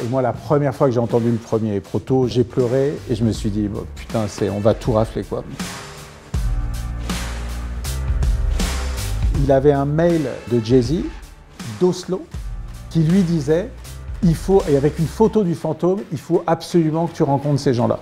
Et moi, la première fois que j'ai entendu le premier proto, j'ai pleuré et je me suis dit, bon, putain, on va tout rafler, quoi. Il avait un mail de Jay-Z, d'Oslo, qui lui disait, et avec une photo du fantôme, il faut absolument que tu rencontres ces gens-là.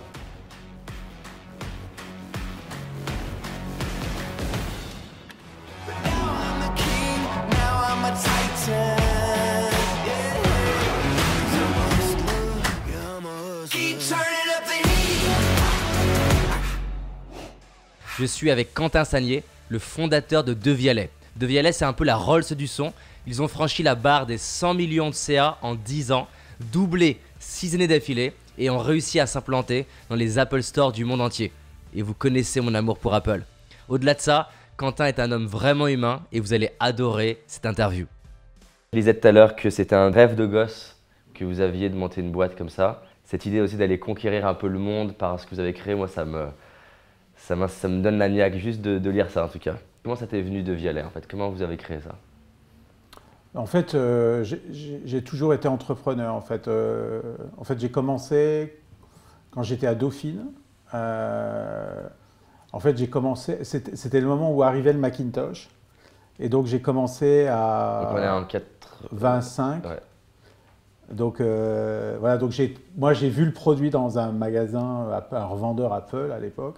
Je suis avec Quentin Sagnier, le fondateur de Devialet. Devialet, c'est un peu la Rolls du son. Ils ont franchi la barre des 100 millions de CA en 10 ans, doublé 6 années d'affilée et ont réussi à s'implanter dans les Apple Store du monde entier. Et vous connaissez mon amour pour Apple. Au-delà de ça, Quentin est un homme vraiment humain et vous allez adorer cette interview. Je disais tout à l'heure que c'était un rêve de gosse que vous aviez de monter une boîte comme ça. Cette idée aussi d'aller conquérir un peu le monde par ce que vous avez créé, moi ça me donne la niaque juste de lire ça en tout cas. Comment ça t'est venu Devialet en fait? Comment vous avez créé ça? En fait, j'ai toujours été entrepreneur. En fait, j'ai commencé quand j'étais à Dauphine. En fait, j'ai commencé. C'était le moment où arrivait le Macintosh, et donc j'ai commencé à. Donc on est en 25. Ouais. Donc voilà. Donc moi j'ai vu le produit dans un magasin, un revendeur Apple à l'époque.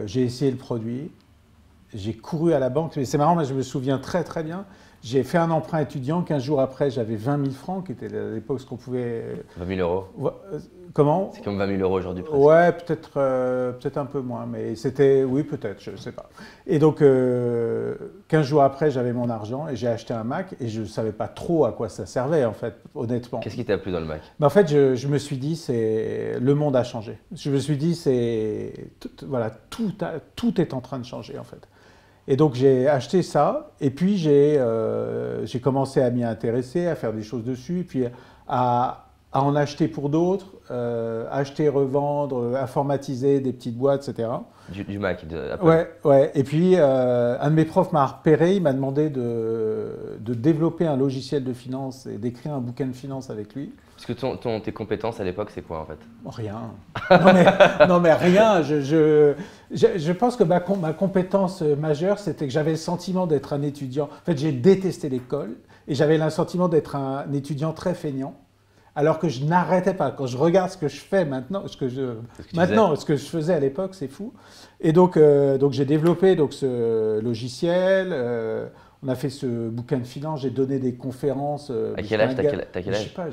J'ai essayé le produit. J'ai couru à la banque. Mais c'est marrant, mais je me souviens très très bien. J'ai fait un emprunt étudiant. 15 jours après, j'avais 20 000 francs, qui était à l'époque ce qu'on pouvait. 20 000 euros. Comment? C'est comme 20 000 euros aujourd'hui presque. Ouais, peut-être un peu moins, mais c'était, oui, peut-être, je ne sais pas. Et donc, 15 jours après, j'avais mon argent et j'ai acheté un Mac et je ne savais pas trop à quoi ça servait, en fait, honnêtement. Qu'est-ce qui t'a plu dans le Mac? En fait, je me suis dit, le monde a changé. Je me suis dit, voilà, tout est en train de changer, en fait. Et donc, j'ai acheté ça et puis j'ai commencé à m'y intéresser, à faire des choses dessus, et puis à en acheter pour d'autres, acheter, revendre, informatiser des petites boîtes, etc. Du Mac, Apple. Ouais. Et puis, un de mes profs m'a repéré, il m'a demandé de développer un logiciel de finance et d'écrire un bouquin de finance avec lui. Parce que tes compétences à l'époque, c'est quoi en fait? Rien. Non mais rien. Je pense que ma compétence majeure, c'était que j'avais le sentiment d'être un étudiant. En fait, j'ai détesté l'école et j'avais le sentiment d'être un étudiant très feignant. Alors que je n'arrêtais pas. Quand je regarde ce que je fais maintenant, ce que je faisais à l'époque, c'est fou. Et donc j'ai développé ce logiciel. On a fait ce bouquin de finance. J'ai donné des conférences. À quel âge? T'as quel âge? Je sais pas.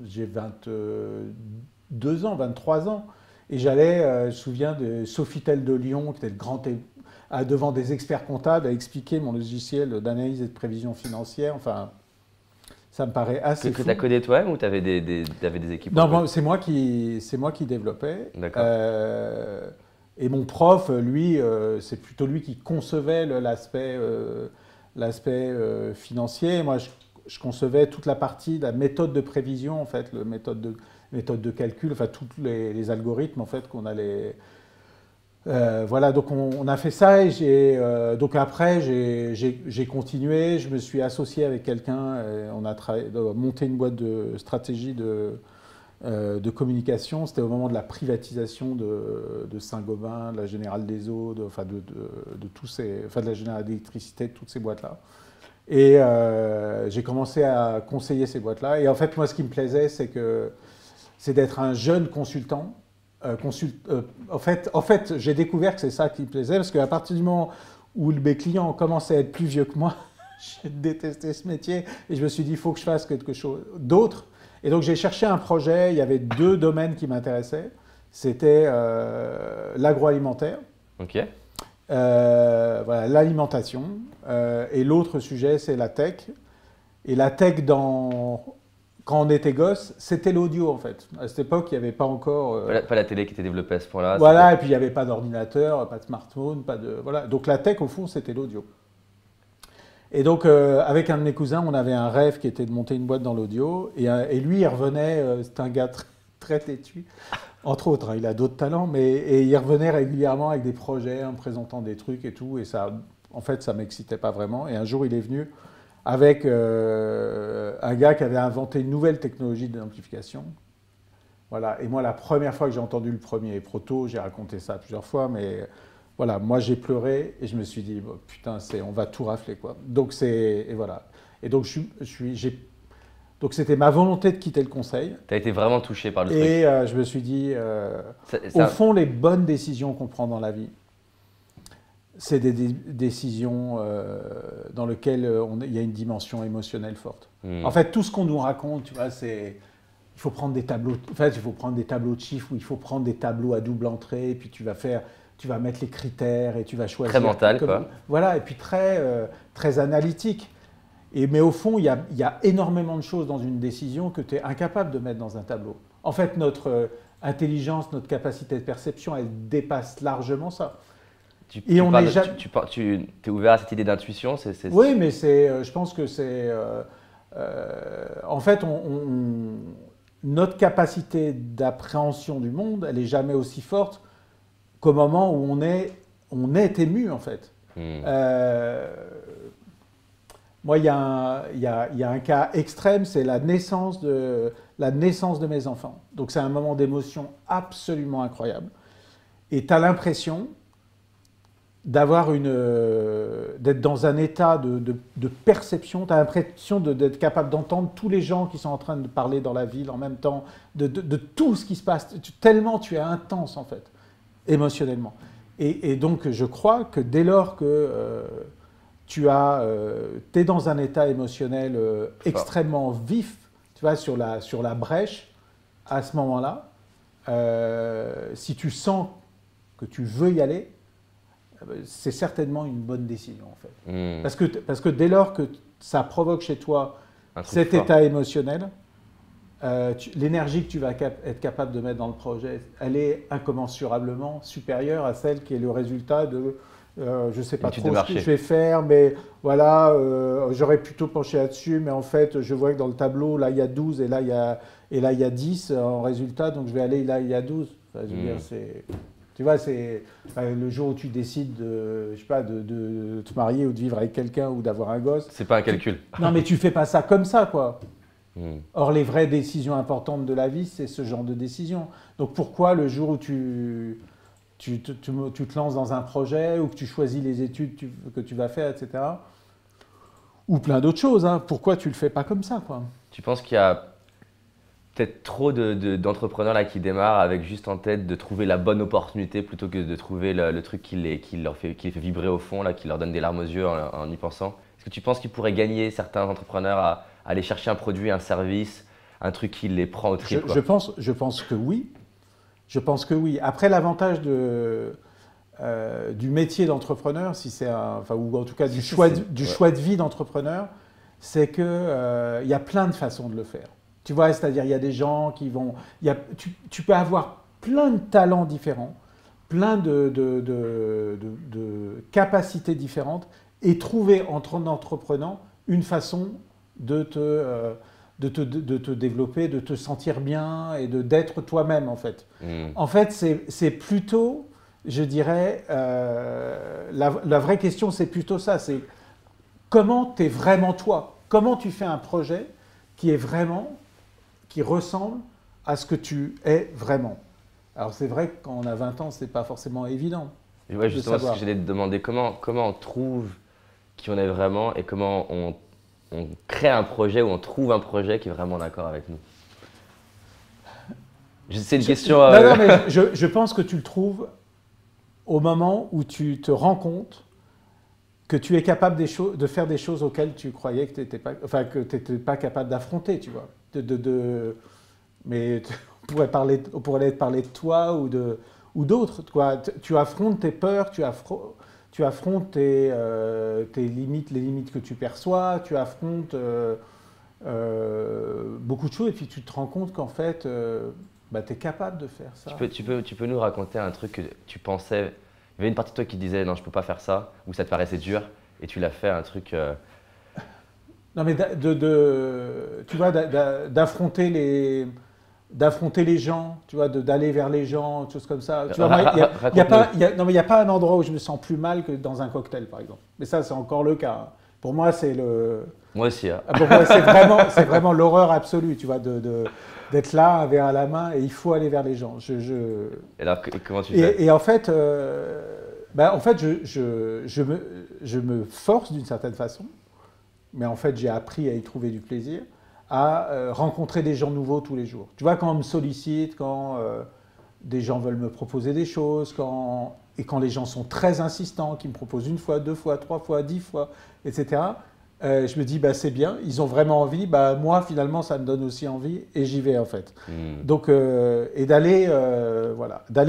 J'ai 22 ans, 23 ans. Et j'allais, je me souviens de Sofitel de Lyon, qui était devant des experts comptables, à expliquer mon logiciel d'analyse et de prévision financière. Enfin. Ça me paraît assez fou. Que tu as codé toi-même ou tu avais des équipes? Non, c'est moi qui développais. D'accord. Et mon prof, lui, c'est plutôt lui qui concevait l'aspect financier. Moi, je concevais toute la partie, la méthode de prévision, en fait, la méthode de calcul, enfin, tous les algorithmes, en fait, qu'on allait... voilà, donc on a fait ça et donc après j'ai continué, je me suis associé avec quelqu'un, on a monté une boîte de stratégie de communication. C'était au moment de la privatisation de Saint-Gobain, de la Générale des Eaux, de la Générale d'électricité, de toutes ces boîtes-là. Et j'ai commencé à conseiller ces boîtes-là. Et en fait, moi, ce qui me plaisait, c'est d'être un jeune consultant. En fait, j'ai découvert que c'est ça qui me plaisait, parce qu'à partir du moment où mes clients commençaient à être plus vieux que moi, j'ai détesté ce métier et je me suis dit, il faut que je fasse quelque chose d'autre. Et donc, j'ai cherché un projet. Il y avait 2 domaines qui m'intéressaient. C'était l'agroalimentaire, Ok. voilà, l'alimentation, et l'autre sujet, c'est la tech. Et la tech quand on était gosse, c'était l'audio en fait. À cette époque, il n'y avait pas encore… Pas la télé qui était développée à ce point-là. Voilà, et puis il n'y avait pas d'ordinateur, pas de smartphone, voilà. Donc la tech, au fond, c'était l'audio. Et donc, avec un de mes cousins, on avait un rêve qui était de monter une boîte dans l'audio. Et lui, il revenait, c'est un gars très têtu, entre autres, hein, il a d'autres talents, et il revenait régulièrement avec des projets, en me présentant des trucs et tout. Et ça, en fait, ça ne m'excitait pas vraiment. Et un jour, il est venu avec un gars qui avait inventé une nouvelle technologie d'amplification. Voilà. Et moi, la première fois que j'ai entendu le premier proto, j'ai raconté ça plusieurs fois, mais voilà, moi j'ai pleuré et je me suis dit, bon, putain, on va tout rafler, quoi. Donc et voilà. Et donc donc c'était ma volonté de quitter le conseil. Tu as été vraiment touché par le truc. Et je me suis dit, au fond, les bonnes décisions qu'on prend dans la vie, c'est des décisions dans lesquelles il y a une dimension émotionnelle forte. En fait, tout ce qu'on nous raconte, tu vois, il faut prendre des tableaux. En fait, il faut prendre des tableaux de chiffres ou il faut prendre des tableaux à double entrée. Et puis tu vas mettre les critères et tu vas choisir. Très mental, quoi. Voilà, et puis très analytique. Mais au fond, il y a énormément de choses dans une décision que tu es incapable de mettre dans un tableau. En fait, notre intelligence, notre capacité de perception, elle dépasse largement ça. Tu es ouvert à cette idée d'intuition? Oui, mais je pense que c'est... en fait, notre capacité d'appréhension du monde, elle n'est jamais aussi forte qu'au moment où on est ému, en fait. Moi, il y a un cas extrême, c'est la naissance de mes enfants. Donc, c'est un moment d'émotion absolument incroyable. Et tu as l'impression d'être dans un état de perception. Tu as l'impression d'être capable d'entendre tous les gens qui sont en train de parler dans la ville en même temps, de tout ce qui se passe. Tellement tu es intense, en fait, émotionnellement. Et donc, je crois que dès lors que tu es dans un état émotionnel extrêmement vif, tu vois, sur la brèche, à ce moment-là, si tu sens que tu veux y aller, c'est certainement une bonne décision, en fait. Parce que dès lors que ça provoque chez toi cet état émotionnel, l'énergie que tu vas être capable de mettre dans le projet, elle est incommensurablement supérieure à celle qui est le résultat de je ne sais pas trop ce que je vais faire, mais voilà, j'aurais plutôt penché là-dessus, mais en fait, je vois que dans le tableau, là, il y a 12 et là, il y a 10 en résultat, donc je vais aller là, il y a 12. Enfin, je veux dire, tu vois, c'est le jour où tu décides je sais pas, de te marier ou de vivre avec quelqu'un ou d'avoir un gosse. C'est pas un calcul. Non, mais tu fais pas ça comme ça, quoi. Or, les vraies décisions importantes de la vie, c'est ce genre de décision. Donc, pourquoi le jour où tu te lances dans un projet ou que tu choisis les études que tu vas faire, etc. Ou plein d'autres choses, hein, pourquoi tu ne le fais pas comme ça, quoi? Tu penses qu'il y a peut-être trop d'entrepreneurs là qui démarrent avec juste en tête de trouver la bonne opportunité plutôt que de trouver le truc qui les fait vibrer au fond, là, qui leur donne des larmes aux yeux en y pensant? Est-ce que tu penses qu'ils pourraient gagner, certains entrepreneurs, à aller chercher un produit, un service, un truc qui les prend au trip, quoi? Je pense que oui. Je pense que oui. Après, l'avantage du métier d'entrepreneur, ou en tout cas du choix de vie d'entrepreneur, c'est qu'il y a plein de façons de le faire. Tu vois, c'est-à-dire il y a des gens qui vont... Tu peux avoir plein de talents différents, plein de capacités différentes et trouver en entreprenant une façon de te développer, de te sentir bien et d'être toi-même, en fait. En fait, c'est plutôt, je dirais, la vraie question, c'est plutôt ça, c'est comment tu es vraiment toi? Comment tu fais un projet qui ressemble à ce que tu es vraiment? Alors, c'est vrai que quand on a 20 ans, c'est pas forcément évident. Ouais, justement, ce que j'allais te demander, comment on trouve qui on est vraiment et comment on crée un projet ou on trouve un projet qui est vraiment d'accord avec nous? C'est une question... Non, mais je pense que tu le trouves au moment où tu te rends compte que tu es capable de faire des choses auxquelles tu croyais que tu n'étais pas capable d'affronter, tu vois. Mais on pourrait parler de toi ou d'autres. Tu affrontes tes peurs, tu affrontes tes limites, les limites que tu perçois, tu affrontes beaucoup de choses et puis tu te rends compte qu'en fait, tu es capable de faire ça. Tu peux nous raconter un truc que tu pensais, il y avait une partie de toi qui disait non, je ne peux pas faire ça, ou ça te paraissait dur et tu l'as fait, un truc… Non mais tu vois, d'affronter les gens, tu vois, d'aller vers les gens, des choses comme ça. Tu vois, il n'y a pas un endroit où je me sens plus mal que dans un cocktail, par exemple. Mais ça, c'est encore le cas. Pour moi, c'est Moi aussi. Hein. Ah bon, ouais, c'est vraiment l'horreur absolue, tu vois, d'être là, un verre à la main, et il faut aller vers les gens. Et alors, comment tu fais? Et en fait, je me force d'une certaine façon, mais en fait, j'ai appris à y trouver du plaisir, à rencontrer des gens nouveaux tous les jours. Tu vois, quand on me sollicite, quand des gens veulent me proposer des choses, et quand les gens sont très insistants, qui me proposent 1 fois, 2 fois, 3 fois, 10 fois, etc., je me dis, bah, c'est bien, ils ont vraiment envie, bah, moi, finalement, ça me donne aussi envie, et j'y vais, en fait. Donc, et d'aller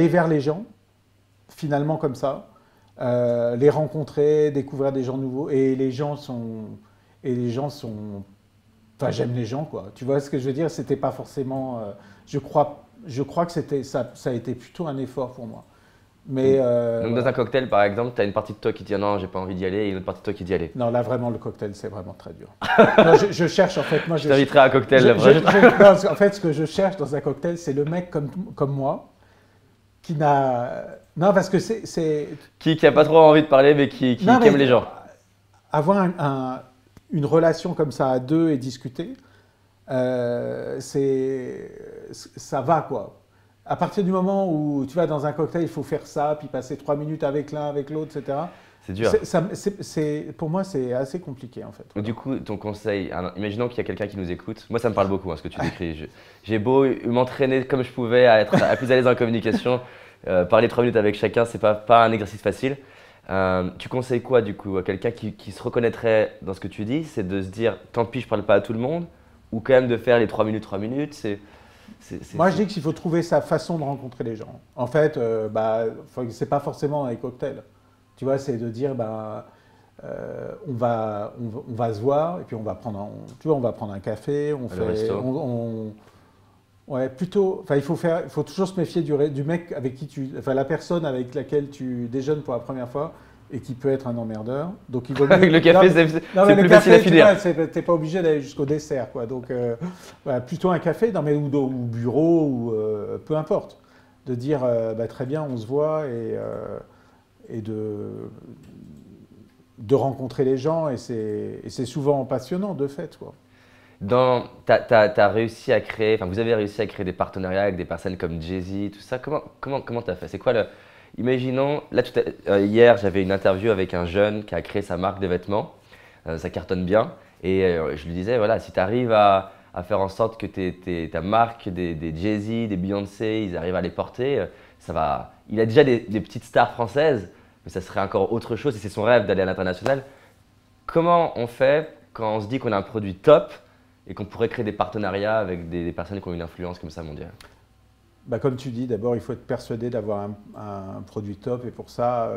vers les gens, finalement, comme ça, les rencontrer, découvrir des gens nouveaux, et les gens sont... Enfin, j'aime les gens, quoi. Tu vois ce que je veux dire? C'était pas forcément... je crois que ça a été plutôt un effort pour moi. Mais, Donc dans un cocktail, par exemple, tu as une partie de toi qui dit non, j'ai pas envie d'y aller, et une autre partie de toi qui dit aller. non, là, vraiment, le cocktail, c'est vraiment très dur. Non, je cherche, en fait... Moi, Je t'inviterai à un cocktail, la prochaine. non, en fait, ce que je cherche dans un cocktail, c'est le mec comme moi, qui n'a... Non, parce que c'est... Qui a pas trop envie de parler, mais qui aime les gens. Avoir une relation comme ça à deux et discuter, ça va, quoi. À partir du moment où tu vas dans un cocktail, il faut faire ça, puis passer 3 minutes avec l'un, avec l'autre, etc. C'est dur. Pour moi, c'est assez compliqué, en fait. Donc, du coup, ton conseil, imaginons qu'il y a quelqu'un qui nous écoute. Moi, ça me parle beaucoup, hein, ce que tu décris. J'ai beau m'entraîner comme je pouvais à être plus à l'aise en communication. Parler 3 minutes avec chacun, c'est pas un exercice facile. Tu conseilles quoi, du coup, à quelqu'un qui se reconnaîtrait dans ce que tu dis? C'est de se dire, tant pis, je parle pas à tout le monde, ou quand même de faire les 3 minutes, 3 minutes. Moi, je dis qu'il faut trouver sa façon de rencontrer les gens. En fait, c'est pas forcément un cocktail. Tu vois, c'est de dire, on va se voir et puis on va prendre un café, ouais, plutôt. Enfin, il faut toujours se méfier du mec avec la personne avec laquelle tu déjeunes pour la première fois et qui peut être un emmerdeur. Donc il vaut mieux. Avec le café, c'est plus facile à finir. T'es pas obligé d'aller jusqu'au dessert, quoi. Donc plutôt un café, ou bureau ou peu importe. De dire très bien, on se voit et de rencontrer les gens et c'est souvent passionnant de fait, quoi. T'as réussi à créer, enfin vous avez réussi à créer des partenariats avec des personnes comme Jay-Z, tout ça. Comment t'as fait? C'est quoi Imaginons, là hier j'avais une interview avec un jeune qui a créé sa marque de vêtements, ça cartonne bien, et je lui disais voilà, si tu arrives à faire en sorte que ta marque, des Jay-Z, des Beyoncé, ils arrivent à les porter, ça va. Il a déjà des petites stars françaises, mais ça serait encore autre chose et c'est son rêve d'aller à l'international. Comment on fait quand on se dit qu'on a un produit top et qu'on pourrait créer des partenariats avec des personnes qui ont une influence comme ça mondiale? Comme tu dis, d'abord, il faut être persuadé d'avoir un produit top et pour ça,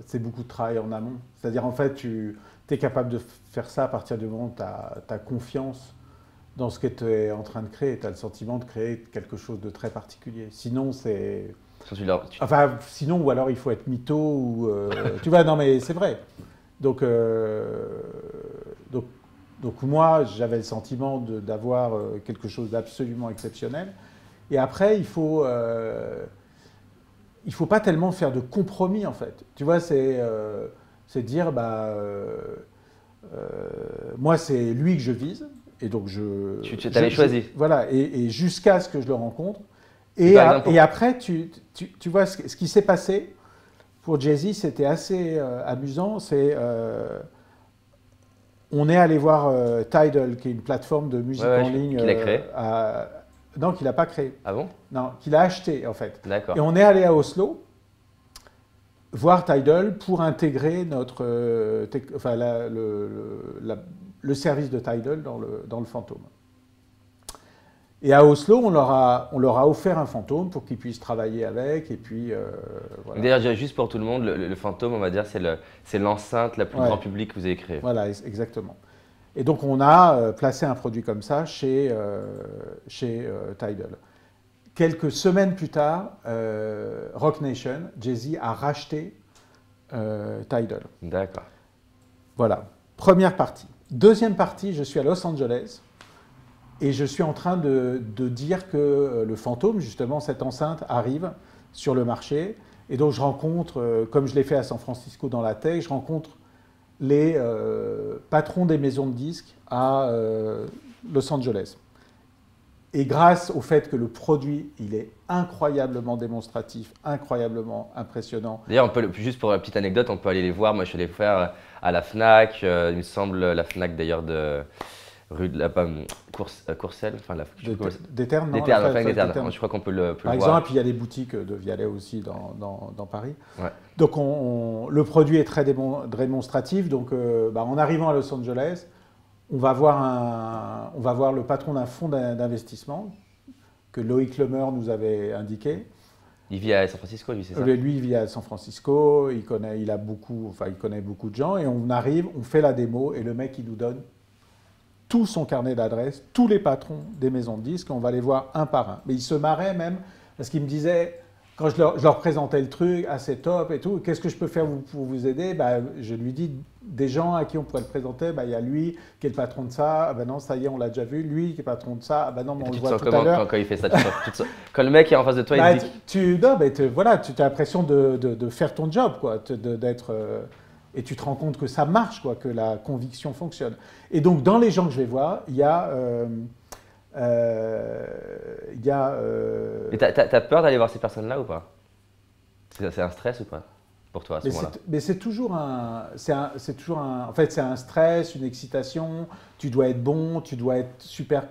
c'est beaucoup de travail en amont. C'est-à-dire, en fait, tu es capable de faire ça à partir du moment où tu as confiance dans ce que tu es en train de créer. Tu as le sentiment de créer quelque chose de très particulier. Sinon, c'est... Enfin, sinon, ou alors il faut être mytho ou... tu vois, non mais c'est vrai. Donc moi, j'avais le sentiment d'avoir quelque chose d'absolument exceptionnel. Et après, il faut pas tellement faire de compromis, en fait. Tu vois, c'est dire, moi, c'est lui que je vise. Et donc, Tu t'avais choisi. Voilà, et jusqu'à ce que je le rencontre. Et après, tu vois, ce qui s'est passé pour Jay-Z, c'était assez amusant. On est allé voir Tidal, qui est une plateforme de musique en ligne. Qu'il a créé non, qu'il n'a pas créé. Ah bon? Non, qu'il a acheté, en fait. D'accord. Et on est allé à Oslo voir Tidal pour intégrer le service de Tidal dans le Fantôme. Et à Oslo, on leur a offert un fantôme pour qu'ils puissent travailler avec. Et puis, voilà. D'ailleurs, juste pour tout le monde, le fantôme, on va dire, c'est l'enceinte la plus grand public que vous avez créée. Voilà, exactement. Et donc, on a placé un produit comme ça chez Tidal. Quelques semaines plus tard, Roc Nation, Jay-Z a racheté Tidal. D'accord. Voilà, première partie. Deuxième partie, je suis à Los Angeles. Et je suis en train de dire que le fantôme, justement, cette enceinte, arrive sur le marché. Et donc, je rencontre, comme je l'ai fait à San Francisco dans la tech, je rencontre les patrons des maisons de disques à Los Angeles. Et grâce au fait que le produit, il est incroyablement démonstratif, incroyablement impressionnant. D'ailleurs, juste pour la petite anecdote, on peut aller les voir. Moi, je suis allé faire à la Fnac, il me semble, la Fnac d'ailleurs de rue de la Courcelles, enfin d'Éterne, non? D'Éterne, enfin d'Éterne. Je crois qu'on peut le voir. Par exemple, et puis il y a des boutiques de Vialet aussi dans Paris. Ouais. Donc le produit est très démonstratif. Donc en arrivant à Los Angeles, on va voir le patron d'un fonds d'investissement que Loïc Lemer nous avait indiqué. Il vit à San Francisco, lui, c'est ça? Lui, il vit à San Francisco, il connaît beaucoup de gens, et on arrive, on fait la démo, et le mec, il nous donne tout son carnet d'adresses, tous les patrons des maisons de disques, on va les voir un par un. Mais il se marrait même, parce qu'il me disait, quand je leur présentais le truc, c'est top et tout, qu'est-ce que je peux faire pour vous aider? Je lui dis des gens à qui on pourrait le présenter, il y a lui qui est le patron de ça, non, ça y est, on l'a déjà vu, lui qui est patron de ça, non, mais on le voit tout à l'heure. Quand il fait ça, quand le mec est en face de toi, il dit… Tu as l'impression de faire ton job, quoi, d'être… et tu te rends compte que ça marche, quoi, que la conviction fonctionne. Et donc, dans les gens que je vais voir, il y a… Et t'as peur d'aller voir ces personnes-là ou pas? C'est un stress ou pas pour toi à ce moment-là? Mais c'est toujours un… En fait, c'est un stress, une excitation. Tu dois être bon, tu dois être super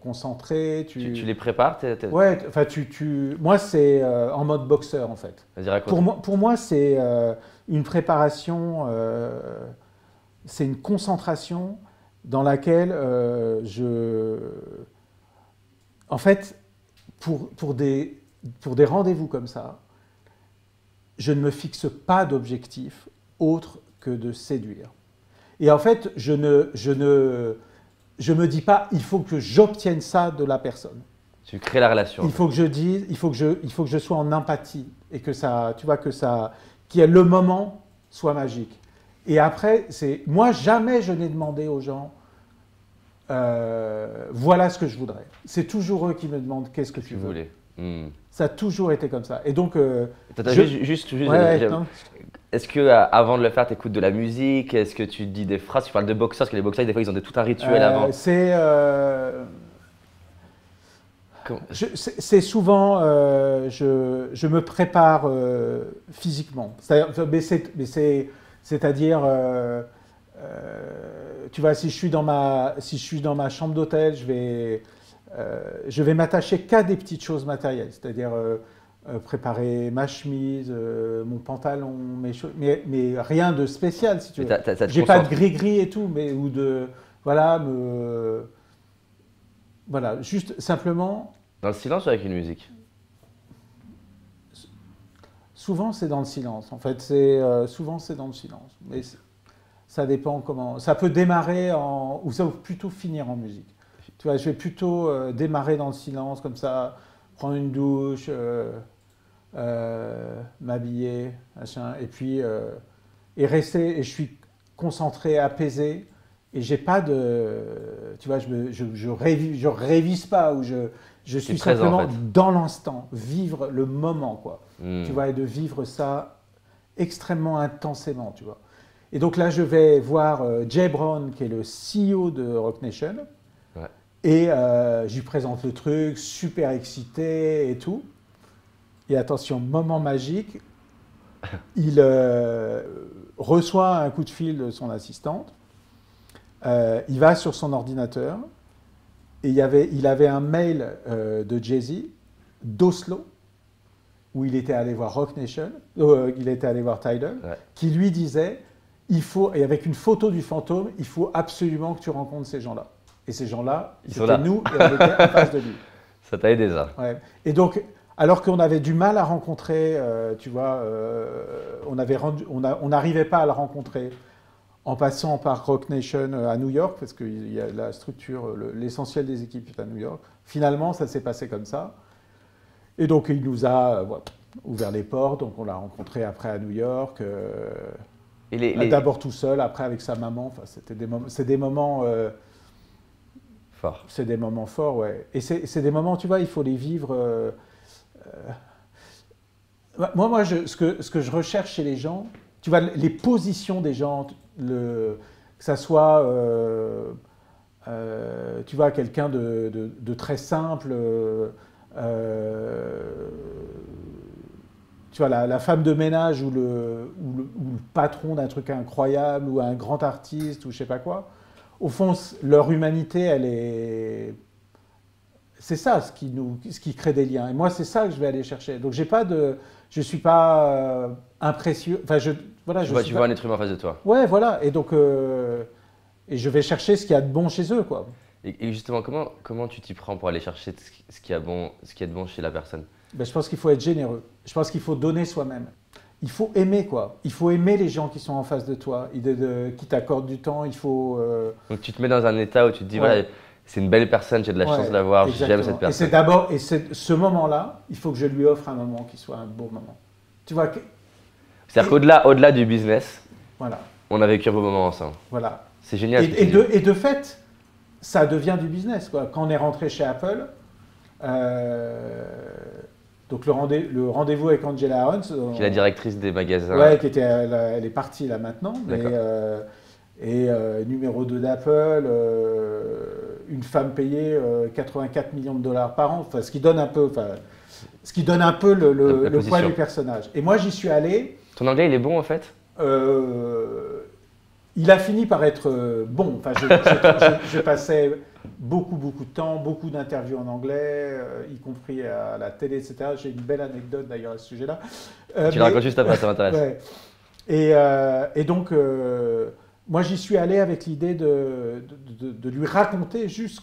concentré. Tu les prépares? Ouais, enfin, moi, c'est en mode boxeur, en fait. Pour moi, c'est une préparation, c'est une concentration dans laquelle en fait, pour des rendez-vous comme ça, je ne me fixe pas d'objectif autre que de séduire. Et en fait, je me dis pas, il faut que j'obtienne ça de la personne. Tu crées la relation. Il faut que je sois en empathie et que ça, tu vois, que le moment soit magique. Et après, moi, jamais je n'ai demandé aux gens, voilà ce que je voudrais. C'est toujours eux qui me demandent qu'est-ce que tu veux. Ça a toujours été comme ça. Et donc, est-ce que avant de le faire, tu écoutes de la musique? Est-ce que tu dis des phrases? Tu parles de boxeurs, parce que les boxeurs, des fois, ils ont tout un rituel avant. C'est souvent, je me prépare physiquement. C'est-à-dire, tu vois, si je suis dans ma chambre d'hôtel, je vais m'attacher qu'à des petites choses matérielles, c'est-à-dire préparer ma chemise, mon pantalon, mais rien de spécial, si tu veux. J'ai pas de gris-gris et tout, mais voilà, juste simplement. Dans le silence ou avec une musique? Souvent, c'est dans le silence. En fait, souvent c'est dans le silence, mais ça dépend comment. Ça peut démarrer ou ça peut plutôt finir en musique. Tu vois, je vais plutôt démarrer dans le silence, comme ça, prendre une douche, m'habiller, machin, et puis et rester. Et je suis concentré, apaisé, et j'ai pas de, tu vois, je révise pas, ou je suis simplement en fait dans l'instant, vivre le moment, quoi. Tu vois, et de vivre ça extrêmement intensément, tu vois. Et donc là, je vais voir Jay Brown, qui est le CEO de Roc Nation. Et je lui présente le truc, super excité et tout. Et attention, moment magique, il reçoit un coup de fil de son assistante. Il va sur son ordinateur et il avait un mail de Jay-Z d'Oslo, où il était allé voir Roc Nation, il était allé voir Tidal, qui lui disait, et avec une photo du fantôme, il faut absolument que tu rencontres ces gens-là. Et ces gens-là, c'était nous, et on était en face de lui. Ça t'a aidé, ça. Ouais. Et donc, alors qu'on avait du mal à rencontrer, tu vois, on n'arrivait pas à le rencontrer en passant par Roc Nation à New York, parce que y a la structure, l'essentiel des équipes est à New York. Finalement, ça s'est passé comme ça. Et donc, il nous a ouvert les portes. Donc, on l'a rencontré après à New York. D'abord tout seul, après avec sa maman. Enfin, c'est des moments forts. C'est des moments forts, ouais. Et c'est des moments, tu vois, il faut les vivre. Moi, ce que je recherche chez les gens, tu vois, les positions des gens, que ça soit, tu vois, quelqu'un de très simple, tu vois, la femme de ménage ou le patron d'un truc incroyable ou un grand artiste ou je sais pas quoi, au fond, leur humanité, elle est... C'est ça ce qui crée des liens. Et moi, c'est ça que je vais aller chercher. Donc, je suis pas impressionné. Enfin, voilà, Tu vois un être humain en face de toi. Ouais, voilà. Et donc, et je vais chercher ce qu'il y a de bon chez eux, quoi. Et justement, comment tu t'y prends pour aller chercher ce qui est de bon chez la personne? Ben, je pense qu'il faut être généreux. Je pense qu'il faut donner soi-même. Il faut aimer, quoi. Il faut aimer les gens qui sont en face de toi, qui t'accordent du temps. Il faut. Donc tu te mets dans un état où tu te dis, Ouais. voilà, c'est une belle personne, j'ai de la chance de la voir, j'aime Exactement. cette personne. Et c'est ce moment-là, il faut que je lui offre un moment qui soit un beau moment. Tu vois, C'est-à-dire qu'au-delà du business, voilà, on a vécu un beau moment ensemble. voilà. C'est génial. Et de fait, ça devient du business, quoi. Quand on est rentré chez Apple, donc le rendez-vous avec Angela Ahrens, Qui est la directrice des magasins. ouais, elle est partie là maintenant, mais numéro 2 d'Apple, une femme payée 84 millions de dollars par an, enfin, ce qui donne un peu le poids du personnage. Et moi, j'y suis allé. Ton anglais, il est bon en fait? Il a fini par être bon. Enfin, je passais beaucoup de temps, beaucoup d'interviews en anglais, y compris à la télé, etc. J'ai une belle anecdote d'ailleurs à ce sujet-là. Tu la racontes juste après, ça m'intéresse. Ouais. Et donc, moi, j'y suis allé avec l'idée de lui raconter juste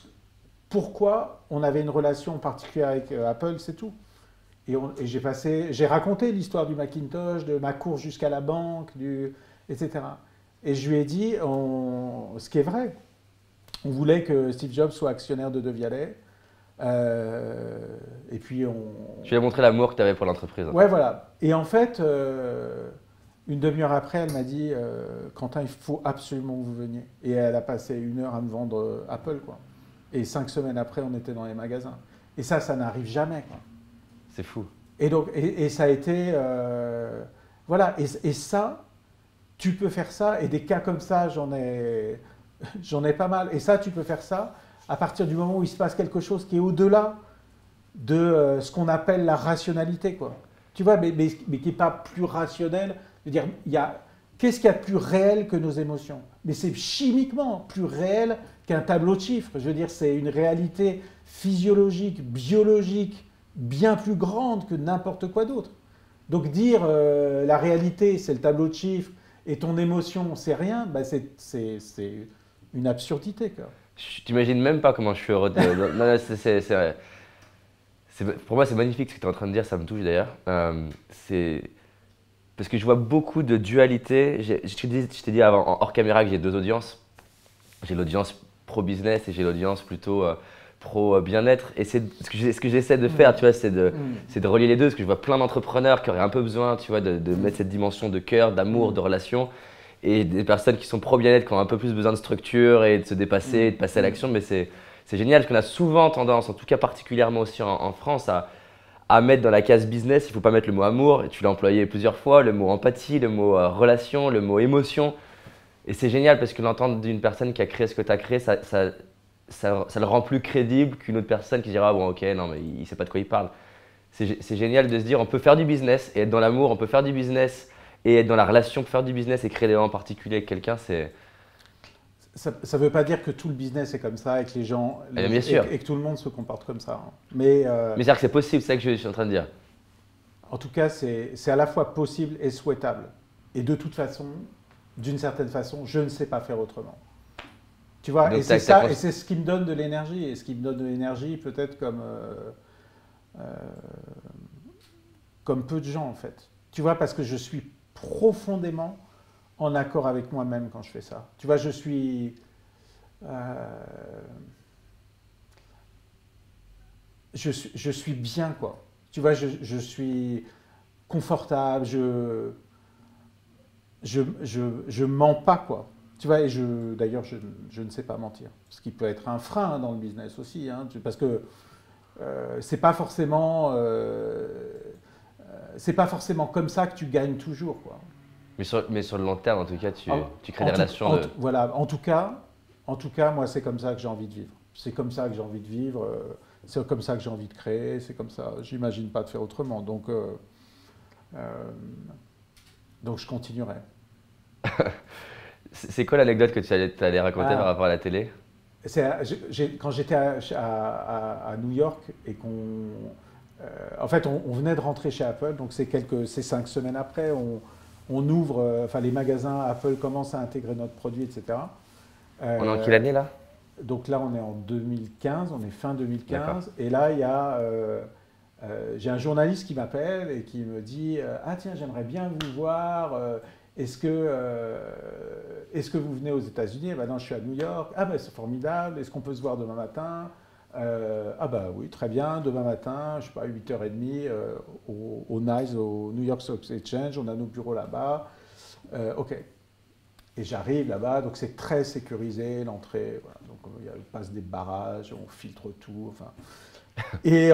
pourquoi on avait une relation particulière avec Apple, c'est tout. Et j'ai raconté l'histoire du Macintosh, de ma course jusqu'à la banque, etc. Et je lui ai dit, ce qui est vrai, on voulait que Steve Jobs soit actionnaire de Vialet. Et puis Tu lui as montré l'amour que tu avais pour l'entreprise. Ouais, voilà. Et en fait, une demi-heure après, elle m'a dit, Quentin, il faut absolument que vous veniez. Et elle a passé 1 heure à me vendre Apple, quoi. Et 5 semaines après, on était dans les magasins. Et ça n'arrive jamais, quoi. C'est fou. Et donc, et ça a été, voilà. Et ça, tu peux faire ça. Et des cas comme ça, j'en ai pas mal. Et ça, tu peux faire ça à partir du moment où il se passe quelque chose qui est au-delà de ce qu'on appelle la rationalité, quoi. Tu vois, mais qui n'est pas plus rationnel. Je veux dire, qu'est-ce qu'il y a de plus réel que nos émotions? Mais c'est chimiquement plus réel qu'un tableau de chiffres. Je veux dire, c'est une réalité physiologique, biologique, bien plus grande que n'importe quoi d'autre. Donc dire la réalité, c'est le tableau de chiffres, et ton émotion, c'est rien, bah c'est une absurdité, quoi. Je t'imagine même pas comment je suis heureux non, pour moi, c'est magnifique ce que tu es en train de dire, ça me touche d'ailleurs. Parce que je vois beaucoup de dualité. Je t'ai dit avant, hors caméra, que j'ai 2 audiences. J'ai l'audience pro-business et j'ai l'audience plutôt pro-bien-être. Et c'est ce que j'essaie de faire, tu vois, c'est de relier les deux. Parce que je vois plein d'entrepreneurs qui auraient un peu besoin, tu vois, de mettre cette dimension de cœur, d'amour, de relation. Et des personnes qui sont pro-bien-être, qui ont un peu plus besoin de structure et de se dépasser, de passer à l'action. Mais c'est génial parce qu'on a souvent tendance, en tout cas particulièrement aussi en France, à mettre dans la case business, il ne faut pas mettre le mot amour. Et tu l'as employé plusieurs fois, le mot empathie, le mot relation, le mot émotion. Et c'est génial parce que l'entendre d'une personne qui a créé ce que tu as créé, ça le rend plus crédible qu'une autre personne qui dira ah, bon ok, non mais il ne sait pas de quoi il parle. C'est génial de se dire on peut faire du business et être dans l'amour, on peut faire du business et être dans la relation pour faire du business et créer des moments particuliers avec quelqu'un, c'est… Ça ne veut pas dire que tout le business est comme ça et que les gens bien sûr. Et que tout le monde se comporte comme ça. Mais c'est-à-dire que c'est possible, c'est ça que je suis en train de dire. En tout cas, c'est à la fois possible et souhaitable. Et de toute façon, d'une certaine façon, je ne sais pas faire autrement. Tu vois, donc, et c'est ça, et c'est ce qui me donne de l'énergie. Et ce qui me donne de l'énergie, peut-être comme peu de gens, en fait. Tu vois, parce que je suis profondément en accord avec moi-même quand je fais ça. Tu vois, je suis bien, quoi. Tu vois, je suis confortable, je mens pas, quoi. Tu vois, et d'ailleurs, je ne sais pas mentir. Ce qui peut être un frein dans le business aussi, hein, parce que c'est pas forcément comme ça que tu gagnes toujours, quoi. Mais sur le long terme, en tout cas, tu crées En des tout- relations en de... tout- voilà, en tout cas, moi, c'est comme ça que j'ai envie de vivre. C'est comme ça que j'ai envie de vivre. C'est comme ça que j'ai envie de créer. C'est comme ça. J'imagine pas de faire autrement. Euh, donc je continuerai. C'est quoi l'anecdote que tu allais raconter Ah. par rapport à la télé? Quand j'étais à New York et en fait, on venait de rentrer chez Apple, donc c'est 5 semaines après, on ouvre, enfin les magasins Apple commencent à intégrer notre produit, etc. On est en quelle année là? Donc là, on est en 2015, on est fin D'accord. 2015, et là, j'ai un journaliste qui m'appelle et qui me dit ah tiens, j'aimerais bien vous voir. Est-ce que vous venez aux États-Unis? Eh ben non, je suis à New York. Ah ben c'est formidable. Est-ce qu'on peut se voir demain matin? Ah ben oui, très bien. Demain matin, je sais pas, 8h30 au NYSE, au New York Stock Exchange. On a nos bureaux là-bas. Ok. Et j'arrive là-bas, donc c'est très sécurisé l'entrée. Voilà. Donc on passe des barrages, on filtre tout. Enfin. Et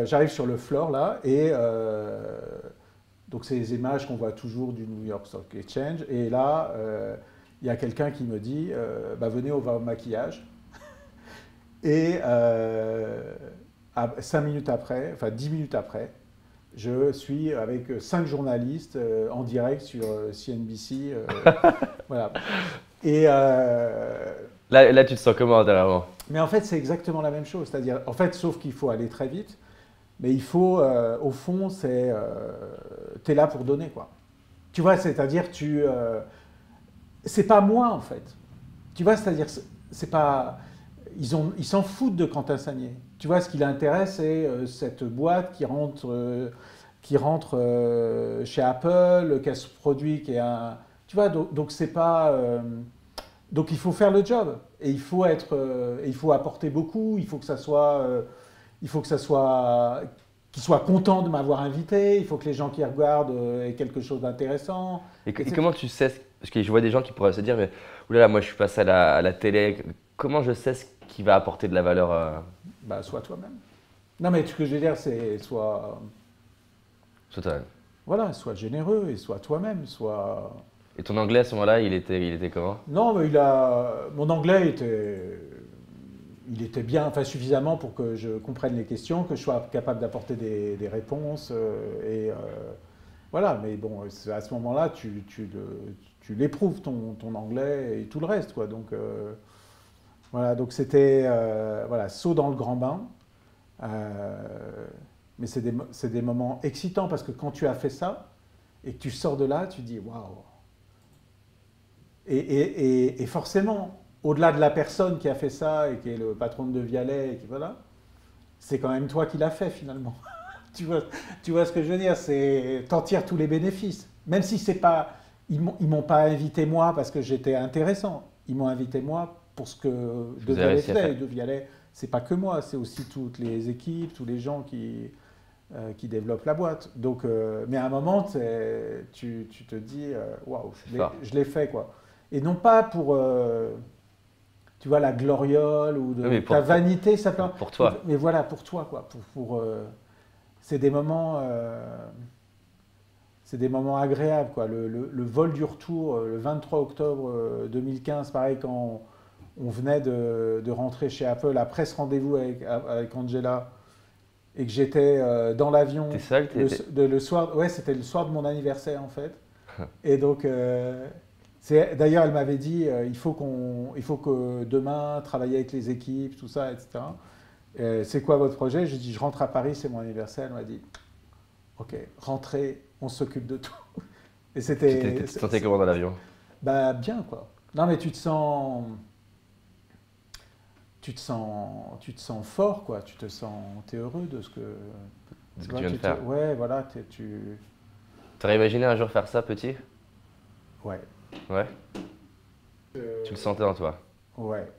j'arrive sur le floor là, et donc c'est les images qu'on voit toujours du New York Stock Exchange. Et là, il y a quelqu'un qui me dit, bah, venez, on va au maquillage. Et 5 minutes après, enfin 10 minutes après, je suis avec 5 journalistes en direct sur CNBC. Voilà. Et Là, tu te sens comment intérieurement? mais en fait, c'est exactement la même chose. C'est-à-dire, en fait, sauf qu'il faut aller très vite. Mais il faut, au fond, t'es là pour donner, quoi. Tu vois, c'est-à-dire, c'est pas moi, en fait. Tu vois, c'est-à-dire, c'est pas, ils s'en foutent de Quentin Sagnier. Tu vois, ce qui l'intéresse, c'est cette boîte qui rentre chez Apple, qui a ce produit qui est un, tu vois, donc c'est pas, donc il faut faire le job et il faut apporter beaucoup. Il faut que ça soit qu'ils soient contents de m'avoir invité, il faut que les gens qui regardent aient quelque chose d'intéressant. Et comment tu sais, parce que je vois des gens qui pourraient se dire, mais oulala, moi je suis passé à la télé, comment je sais ce qui va apporter de la valeur Bah, sois toi-même. Non, mais ce que je veux dire, c'est sois généreux et sois toi-même. Et ton anglais à ce moment-là, il était comment? Non, mais mon anglais il était bien, enfin suffisamment pour que je comprenne les questions, que je sois capable d'apporter des réponses. Voilà, mais bon, à ce moment-là, tu l'éprouves, ton anglais et tout le reste, quoi. Donc, voilà, donc c'était voilà, saut dans le grand bain. Mais c'est des moments excitants parce que quand tu as fait ça et que tu sors de là, tu dis waouh. Et forcément, au-delà de la personne qui a fait ça et qui est le patron de Vialet, et qui, voilà, c'est quand même toi qui l'as fait finalement. tu vois ce que je veux dire? T'en tires tous les bénéfices. Même si c'est pas, ils m'ont pas invité moi parce que j'étais intéressant. Ils m'ont invité moi pour ce que De Vialet fait. Et De Vialet, c'est pas que moi, c'est aussi toutes les équipes, tous les gens qui développent la boîte. Donc, mais à un moment, tu te dis, waouh, je l'ai fait, quoi. Et non pas pour, tu vois, la gloriole ou ta vanité, ça peut. Pour toi. Mais voilà, pour toi, quoi. C'est des moments agréables, quoi. Le vol du retour, le 23 octobre 2015, pareil, quand on venait de rentrer chez Apple après ce rendez-vous avec Angela et que j'étais dans l'avion. T'es seul? Le soir, ouais, c'était le soir de mon anniversaire, en fait. Et donc, d'ailleurs, elle m'avait dit il faut que demain, travailler avec les équipes, tout ça, etc. C'est quoi votre projet? Je dis je rentre à Paris, c'est mon anniversaire. Elle m'a dit ok, rentrez, on s'occupe de tout. Et Tu te sentais comment dans l'avion? Bah bien, quoi. Non, mais tu te sens fort, quoi. T'es heureux de ce que tu viens de faire. Ouais, voilà, T'aurais imaginé un jour faire ça petit? Ouais. Ouais. Tu le sentais en toi? Ouais.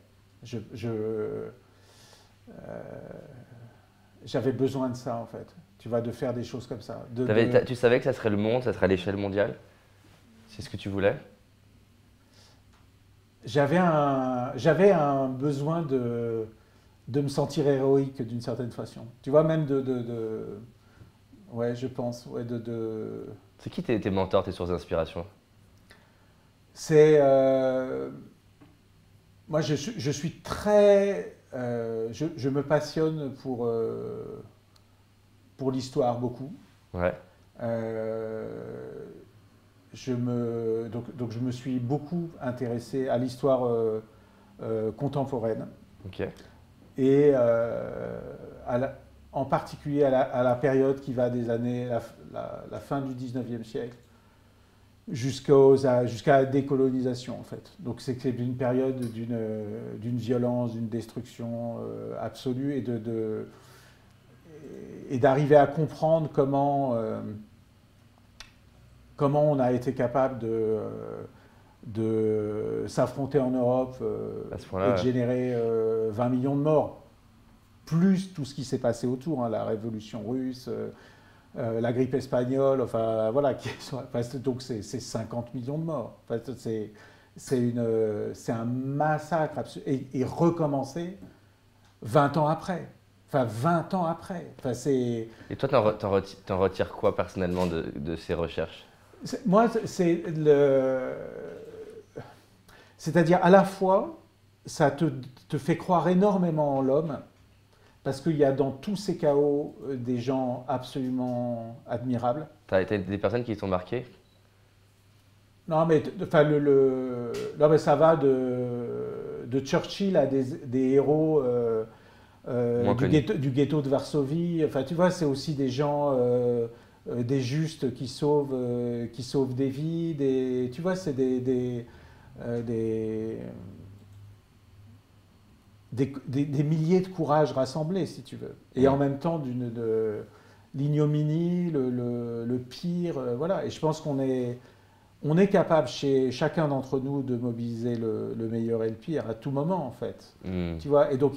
J'avais besoin de ça, en fait. Tu vas de faire des choses comme ça. Tu savais que ça serait le monde, ça serait à l'échelle mondiale? C'est ce que tu voulais? J'avais un besoin de me sentir héroïque d'une certaine façon. Tu vois, même ouais, je pense. Ouais, C'est qui tes mentors, tes sources d'inspiration? C'est moi, je suis très, je me passionne pour l'histoire beaucoup. Ouais, Euh, donc je me suis beaucoup intéressé à l'histoire contemporaine ok. et en particulier à la période qui va des années, la fin du 19e siècle jusqu'à la décolonisation en fait. Donc c'est une période d'une violence, d'une destruction absolue et d'arriver à comprendre comment on a été capable de s'affronter en Europe À ce et point-là, de générer 20 millions de morts, plus tout ce qui s'est passé autour, hein, la révolution russe, la grippe espagnole, enfin voilà, donc c'est 50 millions de morts. Enfin, c'est un massacre absolu, et recommencer 20 ans après. Enfin, 20 ans après. Enfin, et toi, t'en retires quoi personnellement de ces recherches? moi, c'est-à-dire à la fois, ça te fait croire énormément en l'homme, parce qu'il y a dans tous ces chaos des gens absolument admirables. T'as des personnes qui t'ont marqué? Non, mais, enfin, non, mais ça va de Churchill à des héros Moins connus. du ghetto de Varsovie. Enfin, tu vois, c'est aussi des gens, des justes qui sauvent des vies. Tu vois, c'est euh, des, des milliers de courage rassemblés, si tu veux. Et en Mm. même temps, l'ignominie, le pire. Voilà. Et je pense on est capable chez chacun d'entre nous de mobiliser le meilleur et le pire à tout moment, en fait. Mm. Tu vois, et donc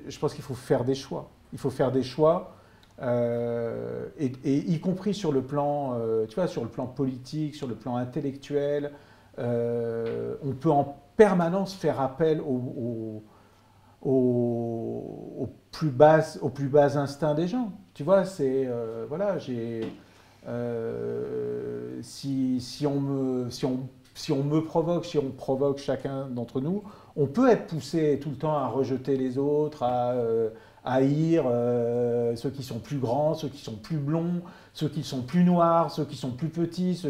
je pense qu'il faut faire des choix. Il faut faire des choix, et y compris sur le plan, tu vois, sur le plan politique, sur le plan intellectuel. On peut en permanence faire appel aux plus bas instincts des gens. Tu vois, voilà, si on me provoque, si on provoque chacun d'entre nous, on peut être poussé tout le temps à rejeter les autres, à haïr ceux qui sont plus grands, ceux qui sont plus blonds, ceux qui sont plus noirs, ceux qui sont plus petits,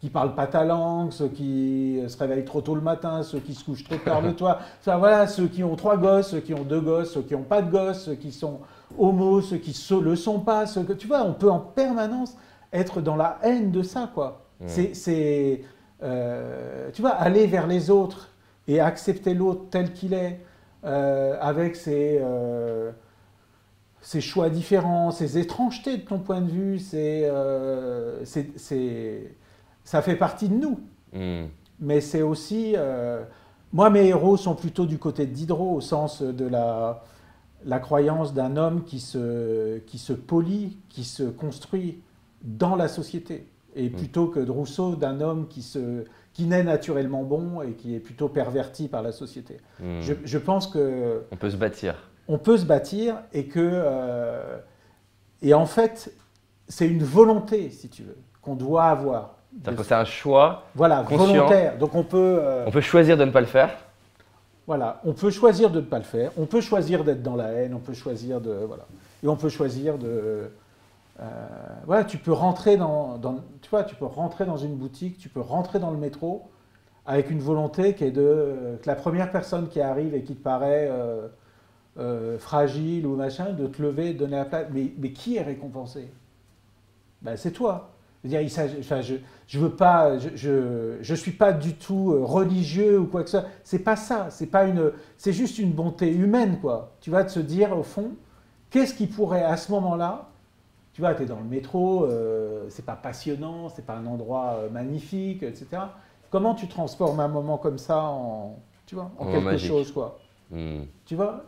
qui parlent pas ta langue, ceux qui se réveillent trop tôt le matin, ceux qui se couchent trop tard le soir. Enfin voilà, ceux qui ont 3 gosses, ceux qui ont 2 gosses, ceux qui n'ont pas de gosses, ceux qui sont homo, ceux qui ne le sont pas, tu vois, on peut en permanence être dans la haine de ça, quoi. Mm. Tu vois, aller vers les autres et accepter l'autre tel qu'il est, avec ses choix différents, ses étrangetés de ton point de vue, ça fait partie de nous. Mm. Mais c'est aussi... moi, mes héros sont plutôt du côté de Diderot, au sens de la croyance d'un homme qui se polie, qui se construit dans la société. Et Mm. plutôt que de Rousseau, d'un homme qui naît naturellement bon et qui est plutôt perverti par la société. Mm. Je pense que On peut se bâtir. on peut se bâtir et en fait, c'est une volonté, si tu veux, qu'on doit avoir. C'est-à-dire que c'est un choix Voilà, conscient. volontaire. Donc on peut, On peut choisir de ne pas le faire. voilà, on peut choisir de ne pas le faire. On peut choisir d'être dans la haine. On peut choisir voilà, et on peut choisir voilà, tu peux rentrer tu vois, tu peux rentrer dans une boutique, tu peux rentrer dans le métro avec une volonté qui est que la première personne qui arrive et qui te paraît fragile ou machin, de te lever, de donner la place. Mais qui est récompensé? Ben, c'est toi. C'est-à-dire, enfin, je veux pas, je suis pas du tout religieux ou quoi que ce soit. C'est pas ça. C'est juste une bonté humaine, quoi. Tu vas te se dire au fond, qu'est-ce qui pourrait à ce moment-là, tu vois, tu es dans le métro, c'est pas passionnant, c'est pas un endroit magnifique, etc. Comment tu transformes un moment comme ça tu vois, en Moment quelque magique. chose, quoi. Mm. Tu vois?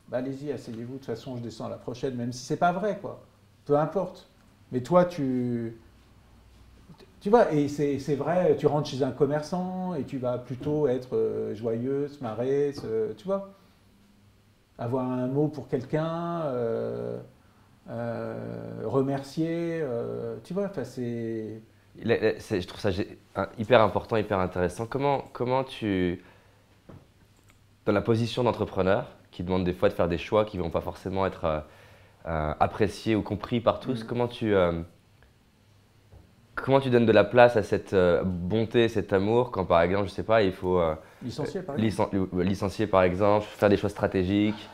Bah, allez-y, asseyez-vous. De toute façon, je descends à la prochaine, même si c'est pas vrai, quoi. Peu importe. Mais toi, tu vois, et c'est vrai, tu rentres chez un commerçant et tu vas plutôt être joyeux, se marrer, tu vois, avoir un mot pour quelqu'un, remercier, tu vois, enfin, Je trouve ça hyper important, hyper intéressant. Comment tu, dans la position d'entrepreneur, qui demande des fois de faire des choix qui ne vont pas forcément être appréciés ou compris par tous, comment tu donnes de la place à cette bonté, cet amour, quand par exemple, je sais pas, il faut licencier par exemple, faire des choix stratégiques,